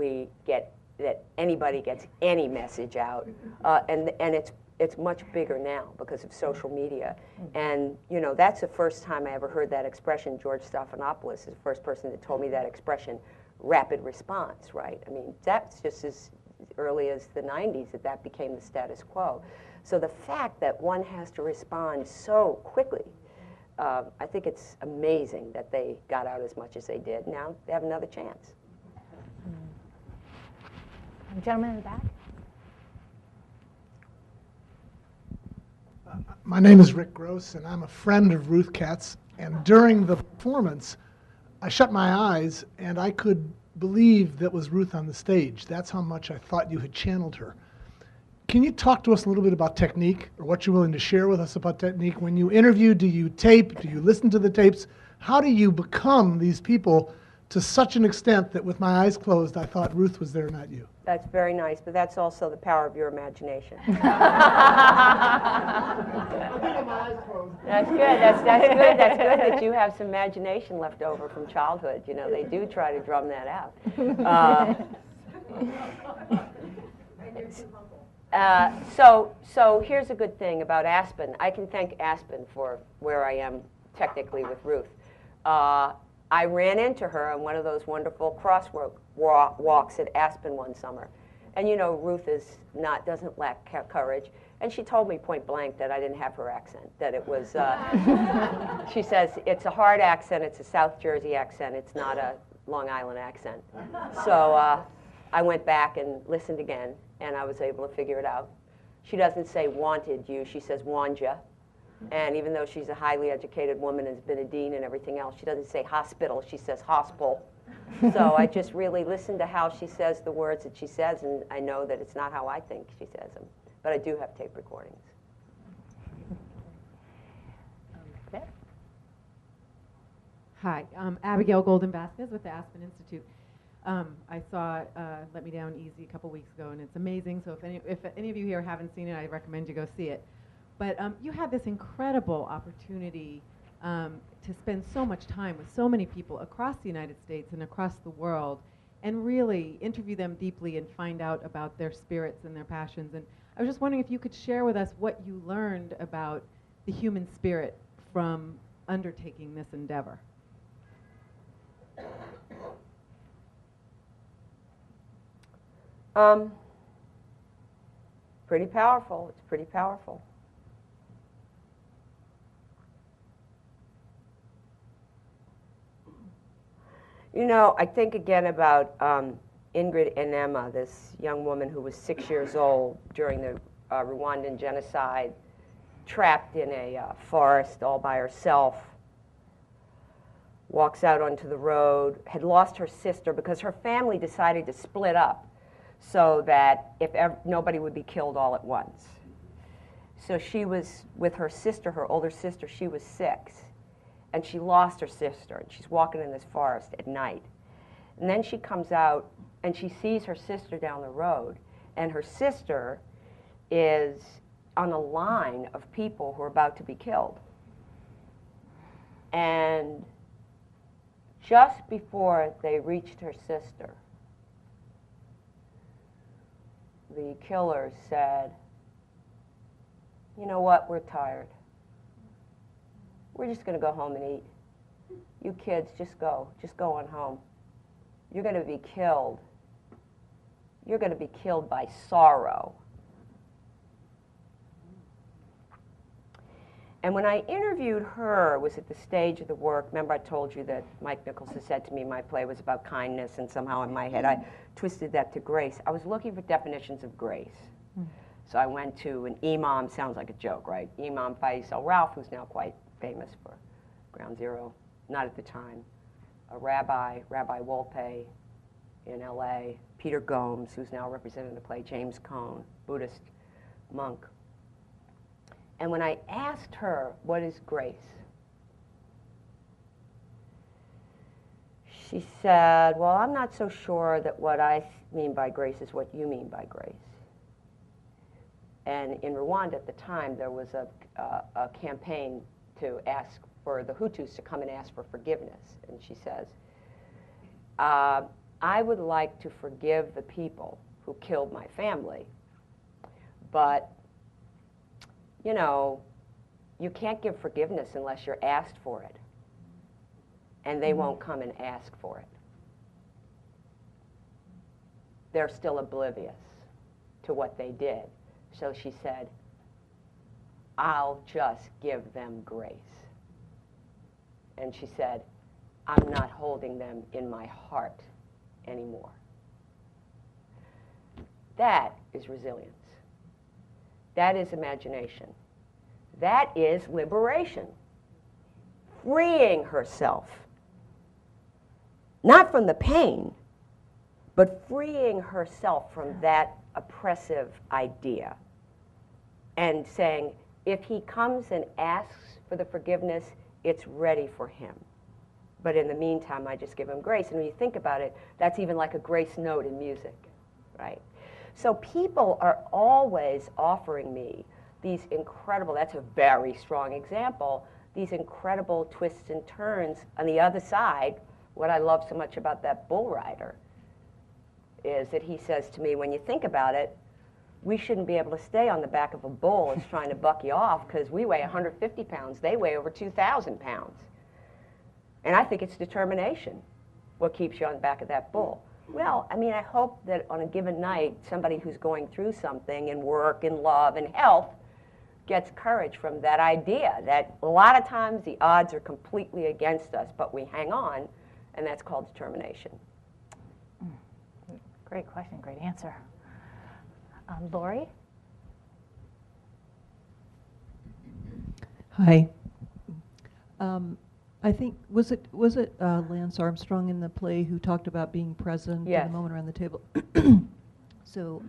anybody gets any message out. And it's much bigger now because of social media. And, you know, that's the first time I ever heard that expression. George Stephanopoulos is the first person that told me that expression, rapid response, right? I mean, that's just as early as the 90s that became the status quo. So the fact that one has to respond so quickly, I think it's amazing that they got out as much as they did. Now they have another chance. Gentleman in the back. My name is Rick Gross, and I'm a friend of Ruth Katz. And during the performance, I shut my eyes, and I could believe that was Ruth on the stage. That's how much I thought you had channeled her. Can you talk to us a little bit about technique, or what you're willing to share with us about technique? When you interview, do you tape? Do you listen to the tapes? How do you become these people to such an extent that with my eyes closed, I thought Ruth was there, not you? That's very nice, but that's also the power of your imagination. That's good. That's good. That's good that you have some imagination left over from childhood. You know, they do try to drum that out. So here's a good thing about Aspen. I can thank Aspen for where I am technically with Ruth. I ran into her on one of those wonderful crosswalk walks at Aspen one summer. And you know, Ruth doesn't lack courage. And she told me point blank that I didn't have her accent, that it was, she says, it's a hard accent, it's a South Jersey accent, it's not a Long Island accent. So I went back and listened again, and I was able to figure it out. She doesn't say wanted you, she says want ya. And even though she's a highly educated woman and has been a dean and everything else, she doesn't say hospital, she says hospital. So I just really listen to how she says the words that she says, and I know that it's not how I think she says them. But I do have tape recordings. Okay. Hi, I'm Abigail Golden Vasquez with the Aspen Institute. I saw Let Me Down Easy a couple weeks ago, and it's amazing. So if any of you here haven't seen it, I recommend you go see it. But you had this incredible opportunity to spend so much time with so many people across the United States and across the world, and really interview them deeply and find out about their spirits and their passions. And I was just wondering if you could share with us what you learned about the human spirit from undertaking this endeavor. Pretty powerful. It's pretty powerful. You know, I think again about Ingrid Enema, this young woman who was 6 years old during the Rwandan genocide, trapped in a forest all by herself, walks out onto the road, had lost her sister because her family decided to split up so that nobody would be killed all at once. So she was with her sister, her older sister. She was 6. And she lost her sister, and she's walking in this forest at night. And then she comes out, and she sees her sister down the road, and her sister is on a line of people who are about to be killed. And just before they reached her sister, the killer said, "You know what, we're tired. We're just going to go home and eat. You kids, just go on home. You're going to be killed. You're going to be killed by sorrow." And when I interviewed her, it was at the stage of the work. Remember I told you that Mike Nichols had said to me my play was about kindness, and somehow in my head I twisted that to grace. I was looking for definitions of grace. So I went to an imam, sounds like a joke, right? Imam Faisal Ralph, who's now quite famous for Ground Zero, not at the time. A rabbi, Rabbi Wolpe in LA, Peter Gomes, who's now representing the play, James Cone, Buddhist monk. And when I asked her, what is grace? She said, well, I'm not so sure that what I mean by grace is what you mean by grace. And in Rwanda at the time, there was a campaign to ask for the Hutus to come and ask for forgiveness. And she says, I would like to forgive the people who killed my family, but, you know, you can't give forgiveness unless you're asked for it. And they won't come and ask for it. They're still oblivious to what they did. So she said, I'll just give them grace. And she said, I'm not holding them in my heart anymore. That is resilience. That is imagination. That is liberation. Freeing herself. Not from the pain, but freeing herself from that oppressive idea. And saying, if he comes and asks for the forgiveness, it's ready for him. But in the meantime, I just give him grace. And when you think about it, that's even like a grace note in music, right? So people are always offering me these incredible, that's a very strong example, these incredible twists and turns on the other side. What I love so much about that bull rider is that he says to me, when you think about it, we shouldn't be able to stay on the back of a bull that's trying to buck you off because we weigh 150 pounds, they weigh over 2,000 pounds. And I think it's determination what keeps you on the back of that bull. Well, I mean, I hope that on a given night, somebody who's going through something in work, in love, and health gets courage from that idea that a lot of times the odds are completely against us, but we hang on, and that's called determination. Great question, great answer. Lori? Hi. I think, was it Lance Armstrong in the play who talked about being present Yes. in the moment around the table? So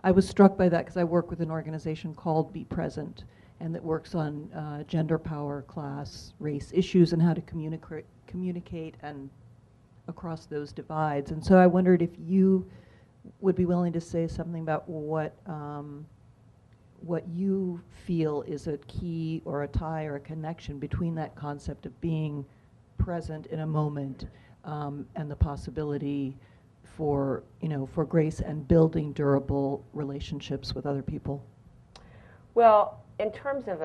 I was struck by that because I work with an organization called Be Present, and that works on gender, power, class, race issues and how to communicate and across those divides. And so I wondered if you would be willing to say something about what you feel is a key or a tie or a connection between that concept of being present in a moment and the possibility for, for grace and building durable relationships with other people. Well, in terms of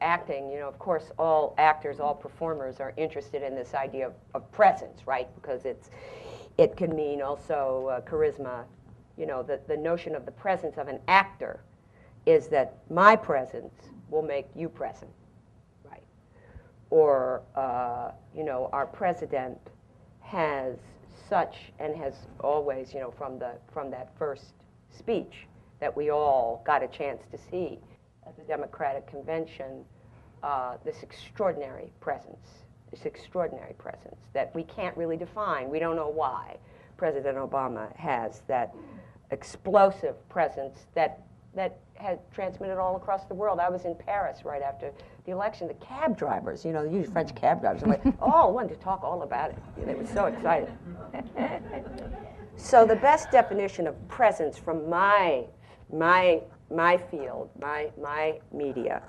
acting, of course, all actors, all performers are interested in this idea of presence, right? Because it can mean also charisma. The notion of the presence of an actor is that my presence will make you present, right? Or, our president has such, and has always, from that first speech that we all got a chance to see at the Democratic Convention, this extraordinary presence that we can't really define. We don't know why President Obama has that explosive presence that has transmitted all across the world. I was in Paris right after the election. The cab drivers, the usually French cab drivers, I'm like, I wanted to talk all about it. They were so excited. So the best definition of presence from my field, my media,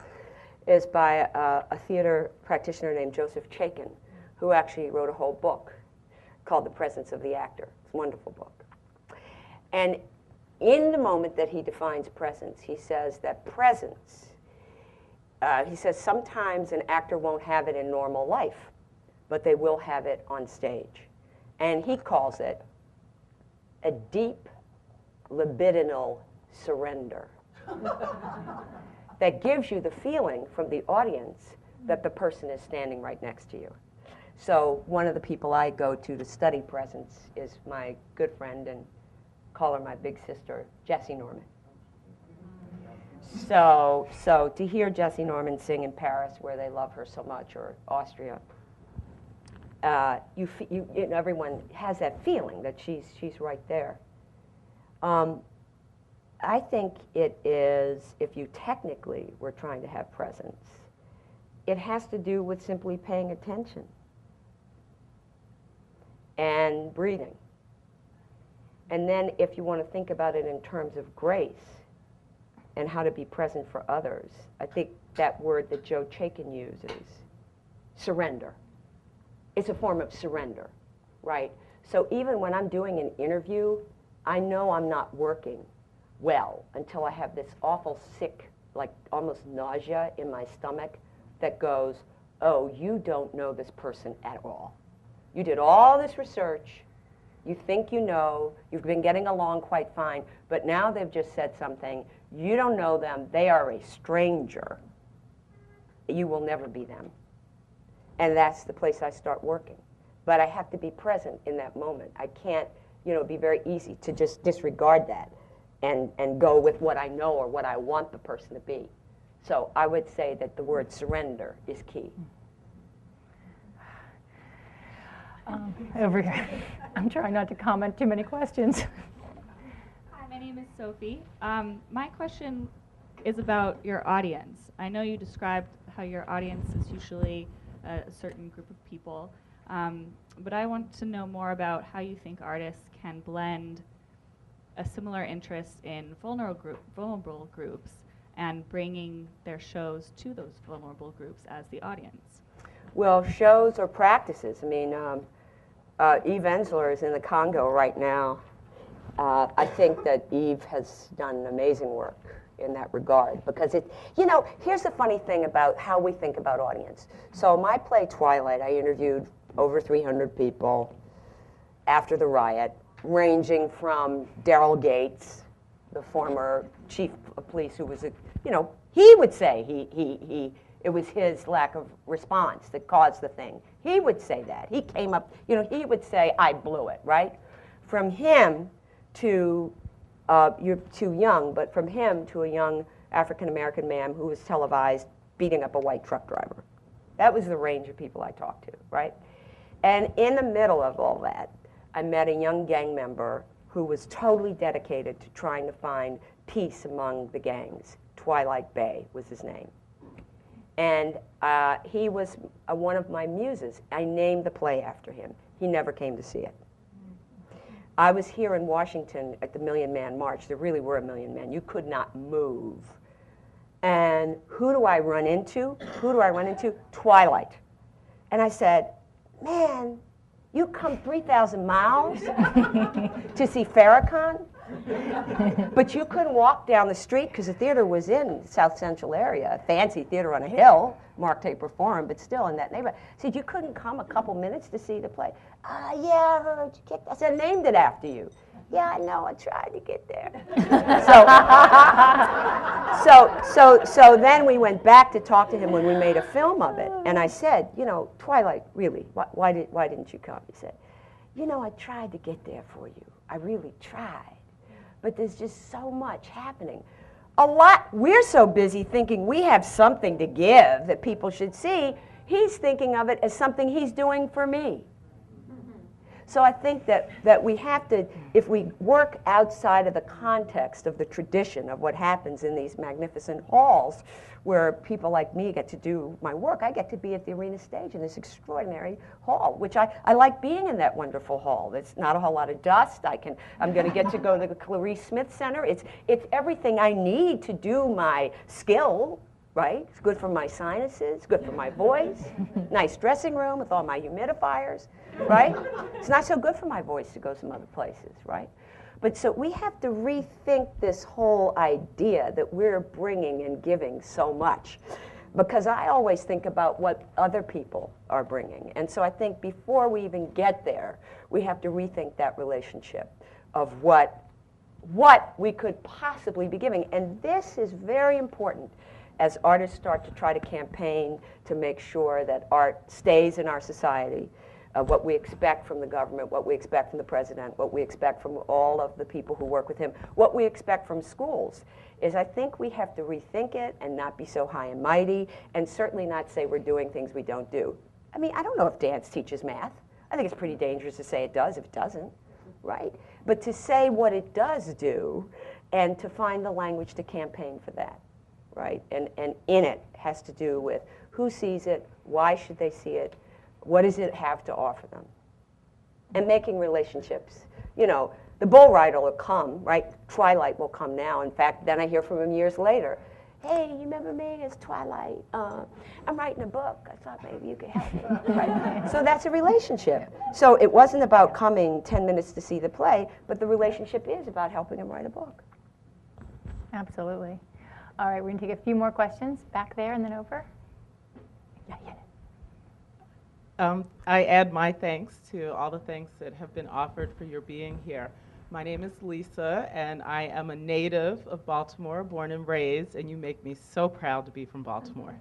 is by a theater practitioner named Joseph Chaikin, who actually wrote a whole book called The Presence of the Actor. It's a wonderful book. And in the moment that he defines presence, he says that presence, he says sometimes an actor won't have it in normal life, but they will have it on stage. And he calls it a deep libidinal surrender that gives you the feeling from the audience that the person is standing right next to you. So one of the people I go to study presence is my good friend, and call her my big sister, Jessie Norman. So to hear Jessie Norman sing in Paris, where they love her so much, or Austria, everyone has that feeling that she's right there. I think it is, if you technically were trying to have presence, it has to do with simply paying attention and breathing. And then if you want to think about it in terms of grace and how to be present for others, I think that word that Joe Chaikin uses, surrender. It's a form of surrender, right? So even when I'm doing an interview, I know I'm not working well until I have this awful sick, like almost nausea in my stomach that goes, oh, you don't know this person at all. You did all this research, you think you know, you've been getting along quite fine, but now they've just said something, you don't know them, they are a stranger. You will never be them. And that's the place I start working. But I have to be present in that moment. I can't, it'd be very easy to just disregard that and go with what I know or what I want the person to be. So I would say that the word surrender is key. Over here. I'm trying not to comment too many questions. Hi, my name is Sophie. My question is about your audience. I know you described how your audience is usually a certain group of people, but I want to know more about how you think artists can blend a similar interest in vulnerable groups and bringing their shows to those vulnerable groups as the audience. Well, shows or practices. I mean, Eve Ensler is in the Congo right now. I think that Eve has done amazing work in that regard because here's the funny thing about how we think about audience. So my play Twilight, I interviewed over 300 people after the riot, ranging from Daryl Gates, the former chief of police, who was he would say it was his lack of response that caused the thing. He would say that. He came up, he would say, I blew it, right? From him to, you're too young, but from him to a young African-American man who was televised beating up a white truck driver. That was the range of people I talked to, right? And in the middle of all that, I met a young gang member who was totally dedicated to trying to find peace among the gangs. Twilight Bay was his name. And he was one of my muses. I named the play after him. He never came to see it. I was here in Washington at the Million Man March. There really were a million men. You could not move. And who do I run into? Who do I run into? Twilight. And I said, man, you come 3,000 miles to see Farrakhan? But you couldn't walk down the street because the theater was in South Central area, a fancy theater on a hill, Mark Taper Forum, but still in that neighborhood. I said, you couldn't come a couple minutes to see the play? Yeah, I heard you get that. I said, I named it after you. Yeah, I know, I tried to get there. So then we went back to talk to him when we made a film of it. And I said, Twilight, really, why didn't you come? He said, I tried to get there for you. I really tried. But there's just so much happening. We're so busy thinking we have something to give that people should see. He's thinking of it as something he's doing for me. So I think that we have to, if we work outside of the context of the tradition of what happens in these magnificent halls where people like me get to do my work, I get to be at the arena stage in this extraordinary hall, which I like being in that wonderful hall. There's not a whole lot of dust. I'm going to get to go to the Clarice Smith Center. It's everything I need to do my skill. Right? It's good for my sinuses, good for my voice. Nice dressing room with all my humidifiers, right? It's not so good for my voice to go some other places, right? But so we have to rethink this whole idea that we're bringing and giving so much. Because I always think about what other people are bringing. And so I think before we even get there, we have to rethink that relationship of what we could possibly be giving. And this is very important as artists start to try to campaign to make sure that art stays in our society, what we expect from the government, what we expect from the president, what we expect from all of the people who work with him, what we expect from schools, is I think we have to rethink it and not be so high and mighty, and certainly not say we're doing things we don't do. I mean, I don't know if dance teaches math. I think it's pretty dangerous to say it does if it doesn't, right? But to say what it does do and to find the language to campaign for that, right? And in it has to do with who sees it, why should they see it, what does it have to offer them, and making relationships. You know, the bull rider will come, right? Twilight will come now. In fact, then I hear from him years later. Hey, you remember me? It's Twilight. I'm writing a book. I thought maybe you could help me. Right? So that's a relationship. So it wasn't about coming 10 minutes to see the play, but the relationship is about helping him write a book. Absolutely. All right, we're going to take a few more questions. Back there and then over. I add my thanks to all the thanks that have been offered for your being here. My name is Lisa, and I am a native of Baltimore, born and raised, and you make me so proud to be from Baltimore.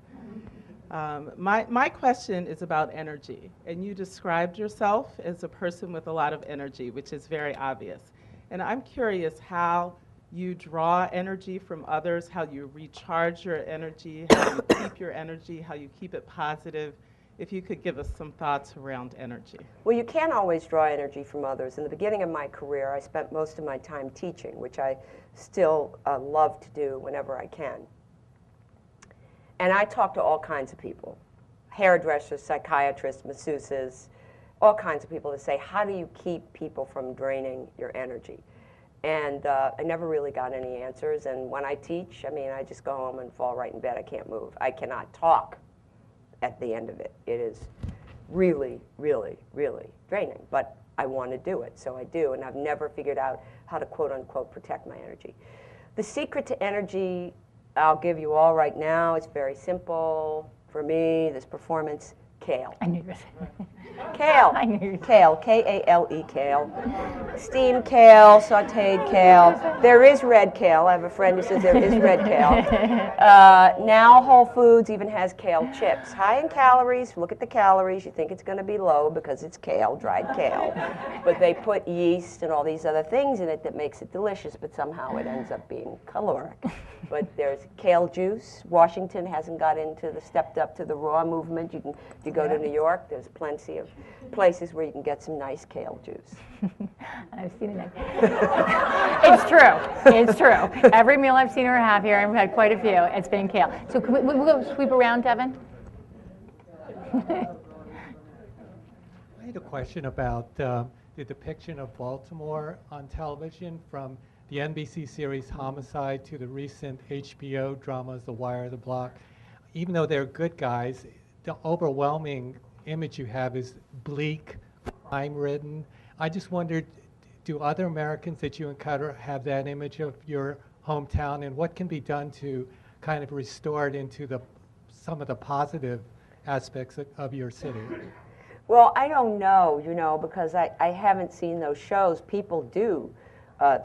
My question is about energy, and you described yourself as a person with a lot of energy, which is very obvious. And I'm curious how you draw energy from others, how you recharge your energy, how you keep your energy, how you keep it positive. If you could give us some thoughts around energy. Well, you can't always draw energy from others. In the beginning of my career, I spent most of my time teaching, which I still love to do whenever I can. And I talk to all kinds of people, hairdressers, psychiatrists, masseuses, all kinds of people to say, how do you keep people from draining your energy? And I never really got any answers. And when I teach, I mean, I just go home and fall right in bed. I can't move. I cannot talk at the end of it. It is really, really, really draining. But I want to do it, so I do. And I've never figured out how to, quote unquote, protect my energy. The secret to energy, I'll give you all right now. It's very simple. For me, this performance, kale. I knew you were saying. Kale. I knew you. Kale, K-A-L-E, kale. Steamed kale, sauteed kale. There is red kale. I have a friend who says there is red kale. Now Whole Foods even has kale chips. High in calories. Look at the calories. You think it's going to be low because it's kale, dried kale. But they put yeast and all these other things in it that makes it delicious, but somehow it ends up being caloric. But there's kale juice. Washington hasn't got stepped up to the raw movement. If you go to New York, there's plenty of places where you can get some nice kale juice. I've seen it. It's true. It's true. Every meal I've seen her have here, and we've had quite a few, it's been kale. So we'll go sweep around, Devin. I had a question about the depiction of Baltimore on television, from the NBC series Homicide to the recent HBO dramas The Wire, The Block. Even though they're good guys, the overwhelming image you have is bleak, crime-ridden. I just wondered, do other Americans that you encounter have that image of your hometown, and what can be done to kind of restore it into some of the positive aspects of your city? Well, I don't know, because I haven't seen those shows. People do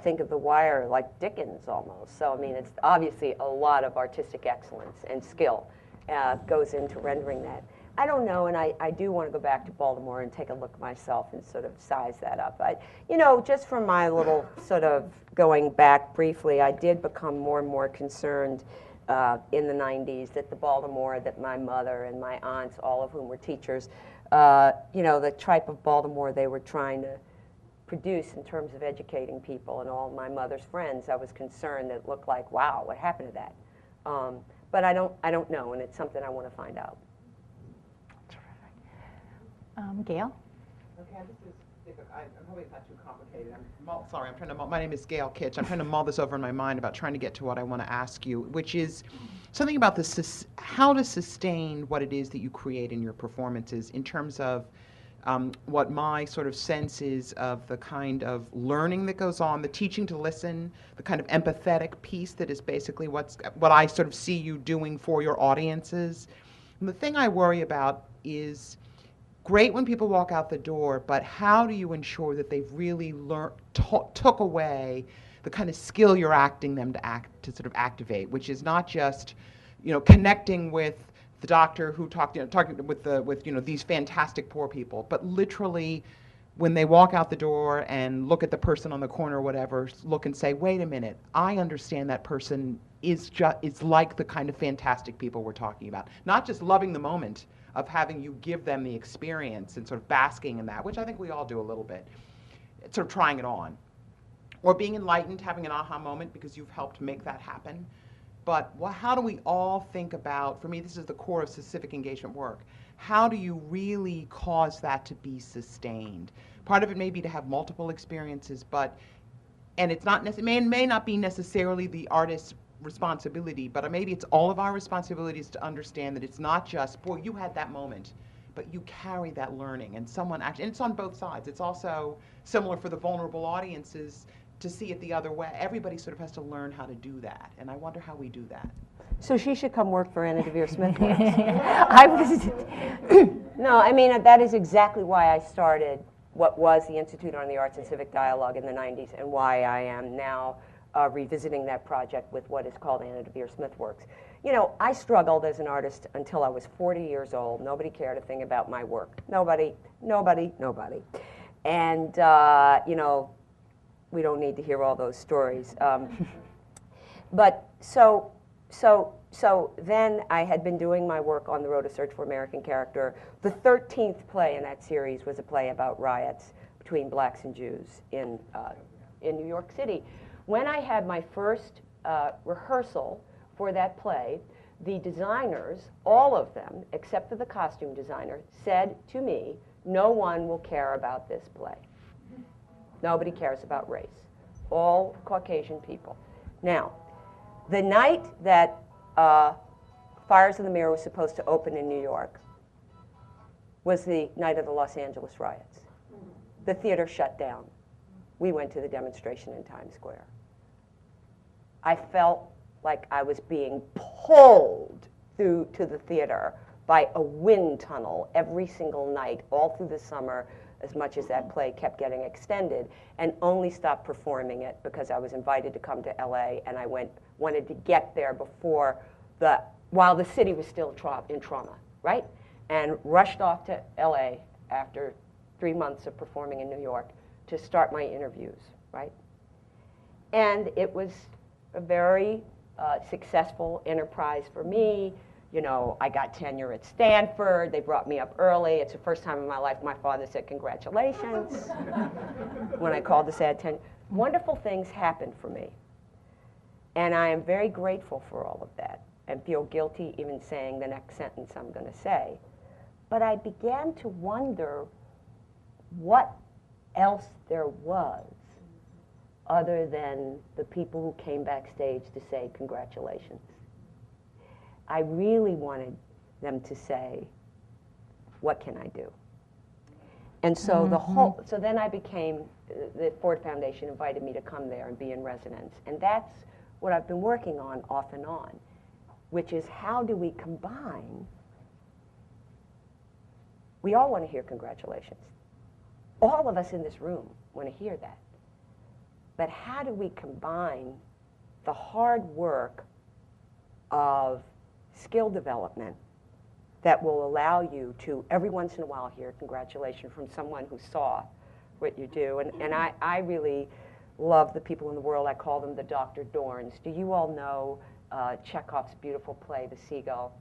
think of The Wire like Dickens almost. So, I mean, it's obviously a lot of artistic excellence and skill goes into rendering that. I don't know, and I do want to go back to Baltimore and take a look myself and sort of size that up. Just from my little sort of going back briefly, I did become more and more concerned in the 90s that my mother and my aunts, all of whom were teachers, the type of Baltimore they were trying to produce in terms of educating people, and all my mother's friends, I was concerned that it looked like, wow, what happened to that? But I don't know, and it's something I want to find out. Gail? Okay, I'm hoping it's not too complicated. My name is Gail Kitch. I'm trying to mull this over in my mind about trying to get to what I want to ask you, which is something about how to sustain what it is that you create in your performances in terms of what my sort of sense is of the kind of learning that goes on, the teaching to listen, the kind of empathetic piece that is basically what I sort of see you doing for your audiences. And the thing I worry about is, great when people walk out the door, but how do you ensure that they've really took away the kind of skill you're acting them to sort of activate, which is not just, connecting with the doctor who talking with these fantastic poor people, but literally when they walk out the door and look at the person on the corner or whatever, look and say, wait a minute, I understand that person is like the kind of fantastic people we're talking about. Not just loving the moment of having you give them the experience and sort of basking in that, which I think we all do a little bit, sort of trying it on. or being enlightened, having an aha moment because you've helped make that happen. But how do we all think about, for me, this is the core of civic engagement work, how do you really cause that to be sustained? Part of it may be to have multiple experiences, and it's not may not be necessarily the artist's responsibility, but maybe it's all of our responsibilities to understand that it's not just, boy, you had that moment, but you carry that learning, and someone actually, and it's on both sides. It's also similar for the vulnerable audiences to see it the other way. Everybody sort of has to learn how to do that, and I wonder how we do that. So she should come work for Anna Deveare Smith Works. I was No, I mean, that is exactly why I started what was the Institute on the Arts and Civic Dialogue in the 90s, and why I am now revisiting that project with what is called Anna Deveare Smith Works. You know, I struggled as an artist until I was 40 years old. Nobody cared a thing about my work. Nobody. And, you know, we don't need to hear all those stories. But so then I had been doing my work on the road to search for American character. The 13th play in that series was a play about riots between blacks and Jews in New York City. When I had my first rehearsal for that play, the designers, all of them, except for the costume designer, said to me, no one will care about this play. Nobody cares about race. All Caucasian people. Now, the night that Fires of the Mirror was supposed to open in New York was the night of the Los Angeles riots. The theater shut down. We went to the demonstration in Times Square. I felt like I was being pulled through to the theater by a wind tunnel every single night, all through the summer, as much as that play kept getting extended, and only stopped performing it because I was invited to come to LA, and I wanted to get there before while the city was still in trauma, right? And rushed off to LA after 3 months of performing in New York to start my interviews, right? And it was a very successful enterprise for me. You know, I got tenure at Stanford. They brought me up early. It's the first time in my life my father said congratulations when I called to say I had tenure. Wonderful things happened for me. And I am very grateful for all of that and feel guilty even saying the next sentence I'm going to say. But I began to wonder what else there was other than the people who came backstage to say congratulations. I really wanted them to say, what can I do? And so so then I became, the Ford Foundation invited me to come there and be in residence. And that's what I've been working on off and on, which is how do we combine, we all want to hear congratulations. All of us in this room want to hear that. But how do we combine the hard work of skill development that will allow you to, every once in a while, hear congratulations from someone who saw what you do. And I really love the people in the world. I call them the Dr. Dorns. Do you all know Chekhov's beautiful play, The Seagull?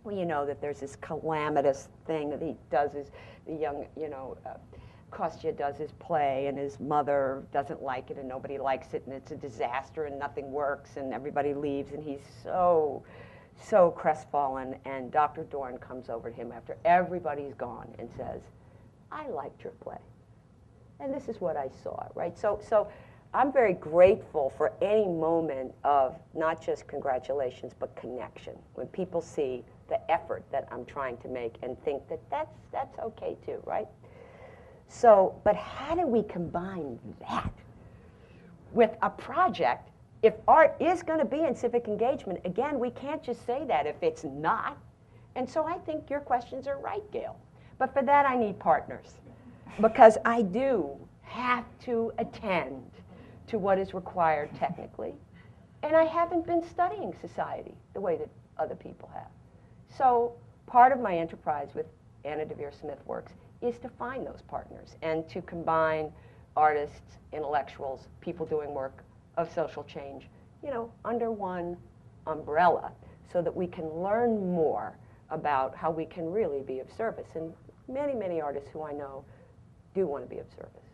Well, you know that there's this calamitous thing that he does, the young, Kostya does his play, and his mother doesn't like it, and nobody likes it, and it's a disaster, and nothing works, and everybody leaves, and he's so crestfallen. And Dr. Dorn comes over to him after everybody's gone and says, I liked your play. And this is what I saw, right? So I'm very grateful for any moment of not just congratulations, but connection. When people see the effort that I'm trying to make and think that that's okay too, right? So, but how do we combine that with a project? If art is going to be in civic engagement, again, we can't just say that if it's not. And so I think your questions are right, Gail. But for that, I need partners, because I do have to attend to what is required technically. And I haven't been studying society the way that other people have. So part of my enterprise with Anna Deveare Smith Works is to find those partners and to combine artists, intellectuals, people doing work of social change, under one umbrella, so that we can learn more about how we can really be of service. And many, many artists who I know do want to be of service.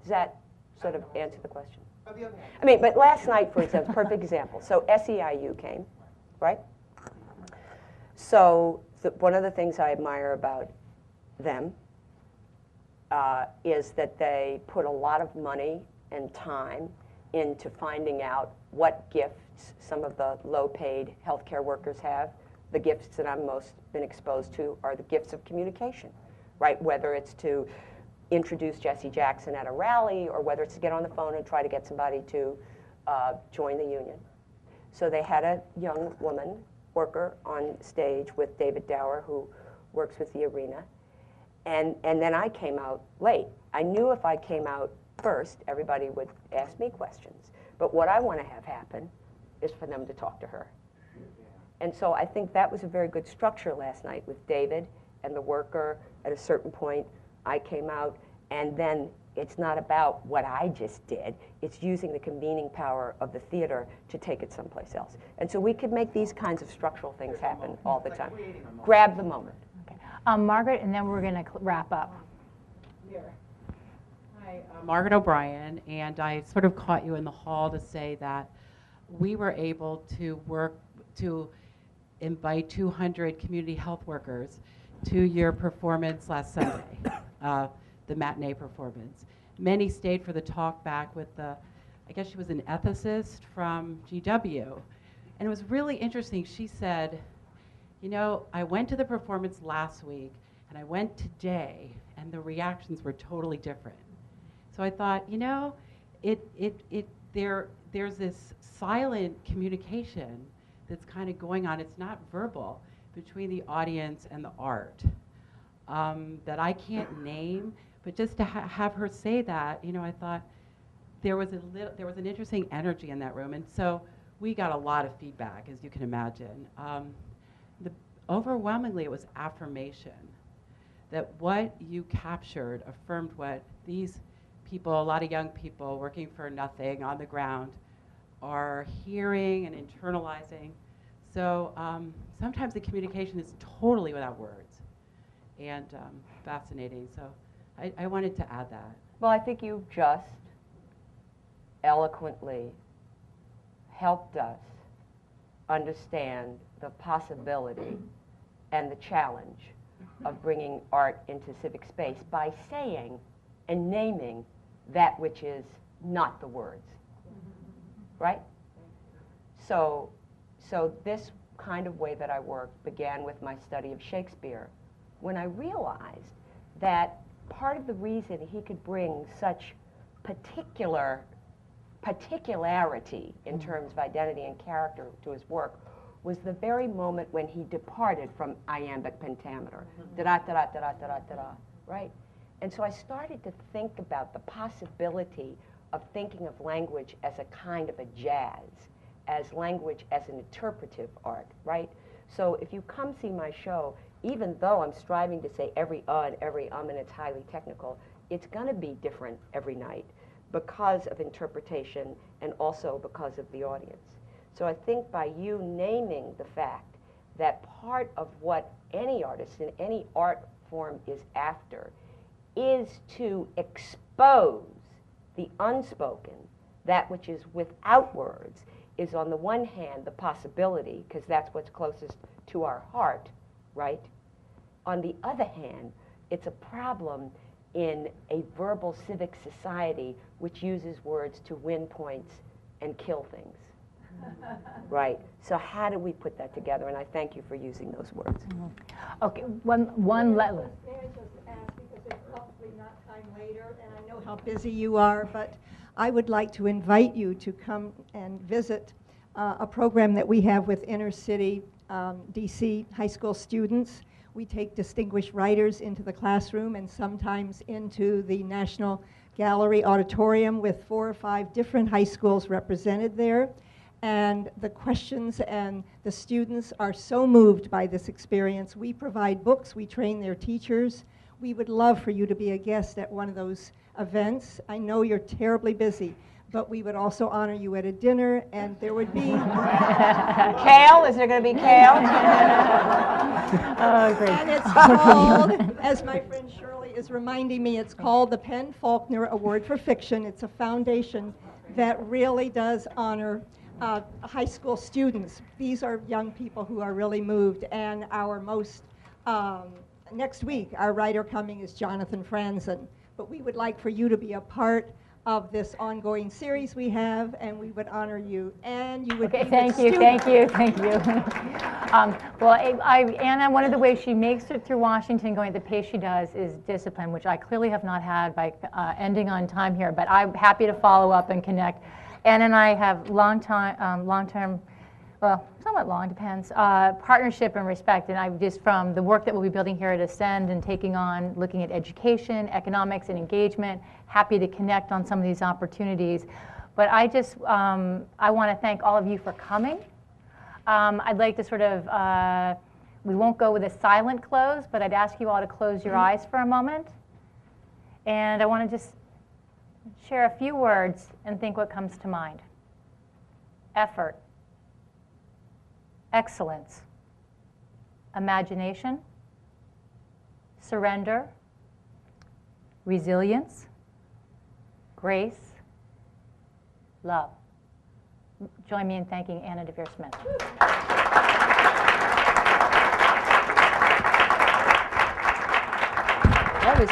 Does that sort of answer the question? I mean, but last night, for example, perfect example. So SEIU came, right? So one of the things I admire about them is that they put a lot of money and time into finding out what gifts some of the low-paid healthcare workers have. The gifts that I'm most been exposed to are the gifts of communication, right? Whether it's to introduce Jesse Jackson at a rally or whether it's to get on the phone and try to get somebody to join the union. So they had a young woman worker on stage with David Dower, who works with the arena. And then I came out late. I knew if I came out first, everybody would ask me questions. But what I want to have happen is for them to talk to her. And so I think that was a very good structure last night with David and the worker. At a certain point, I came out, and then it's not about what I just did. It's using the convening power of the theater to take it someplace else. And so we could make these kinds of structural things happen all the time. Grab the moment. Okay. Margaret, and then we're going to wrap up. Hi, Margaret O'Brien, and I sort of caught you in the hall to say that we were able to work to invite 200 community health workers to your performance last Sunday, the matinee performance. Many stayed for the talk back with the, I guess she was an ethicist from GW. And it was really interesting. She said, you know, I went to the performance last week and I went today and the reactions were totally different. So I thought, you know, there's this silent communication that's kind of going on. It's not verbal between the audience and the art that I can't name, but just to have her say that, you know, I thought there was an interesting energy in that room, and so we got a lot of feedback, as you can imagine. Overwhelmingly, it was affirmation that what you captured affirmed what these people, a lot of young people working for nothing on the ground, are hearing and internalizing. So sometimes the communication is totally without words, and fascinating. So I wanted to add that. Well, I think you just eloquently helped us understand the possibility and the challenge of bringing art into civic space by saying and naming that which is not the words, right? So this kind of way that I work began with my study of Shakespeare, when I realized that part of the reason he could bring such particularity in terms of identity and character to his work was the very moment when he departed from iambic pentameter, da-da-da-da-da-da-da-da, right? And so I started to think about the possibility of thinking of language as a kind of a jazz, as language as an interpretive art, right? So if you come see my show, even though I'm striving to say every and every and it's highly technical, it's going to be different every night because of interpretation and also because of the audience. So I think by you naming the fact that part of what any artist in any art form is after is to expose the unspoken, that which is without words, is on the one hand the possibility, because that's what's closest to our heart, right? On the other hand, it's a problem in a verbal civic society which uses words to win points and kill things, right? So how do we put that together? And I thank you for using those words. Okay, one level. May I just ask, because it's probably not time later, and I know how busy you are, but I would like to invite you to come and visit a program that we have with inner city DC high school students. We take distinguished writers into the classroom and sometimes into the National Gallery Auditorium with 4 or 5 different high schools represented there. And the questions and the students are so moved by this experience. We provide books, we train their teachers. We would love for you to be a guest at one of those events. I know you're terribly busy, but we would also honor you at a dinner, and there would be... Kale? Is there going to be kale? Oh, great. And it's called, as my friend Shirley is reminding me, it's called the Penn Faulkner Award for Fiction. It's a foundation that really does honor high school students. These are young people who are really moved, and our most, next week, our writer coming is Jonathan Franzen. But we would like for you to be a part of this ongoing series we have, and we would honor you. And you would Okay, be thank the you, student. thank you. Well, Anna, one of the ways she makes it through Washington going at the pace she does is discipline, which I clearly have not had by ending on time here, but I'm happy to follow up and connect. Anna and I have long-term, well, somewhat long, depends, partnership and respect. And I just, from the work that we'll be building here at Ascend and taking on, looking at education, economics, and engagement, happy to connect on some of these opportunities. But I just, I want to thank all of you for coming. I'd like to sort of, we won't go with a silent close, but I'd ask you all to close your eyes for a moment. And I want to just share a few words and think what comes to mind. Effort. Excellence, imagination, surrender, resilience, grace, love. Join me in thanking Anna Deveare Smith. That was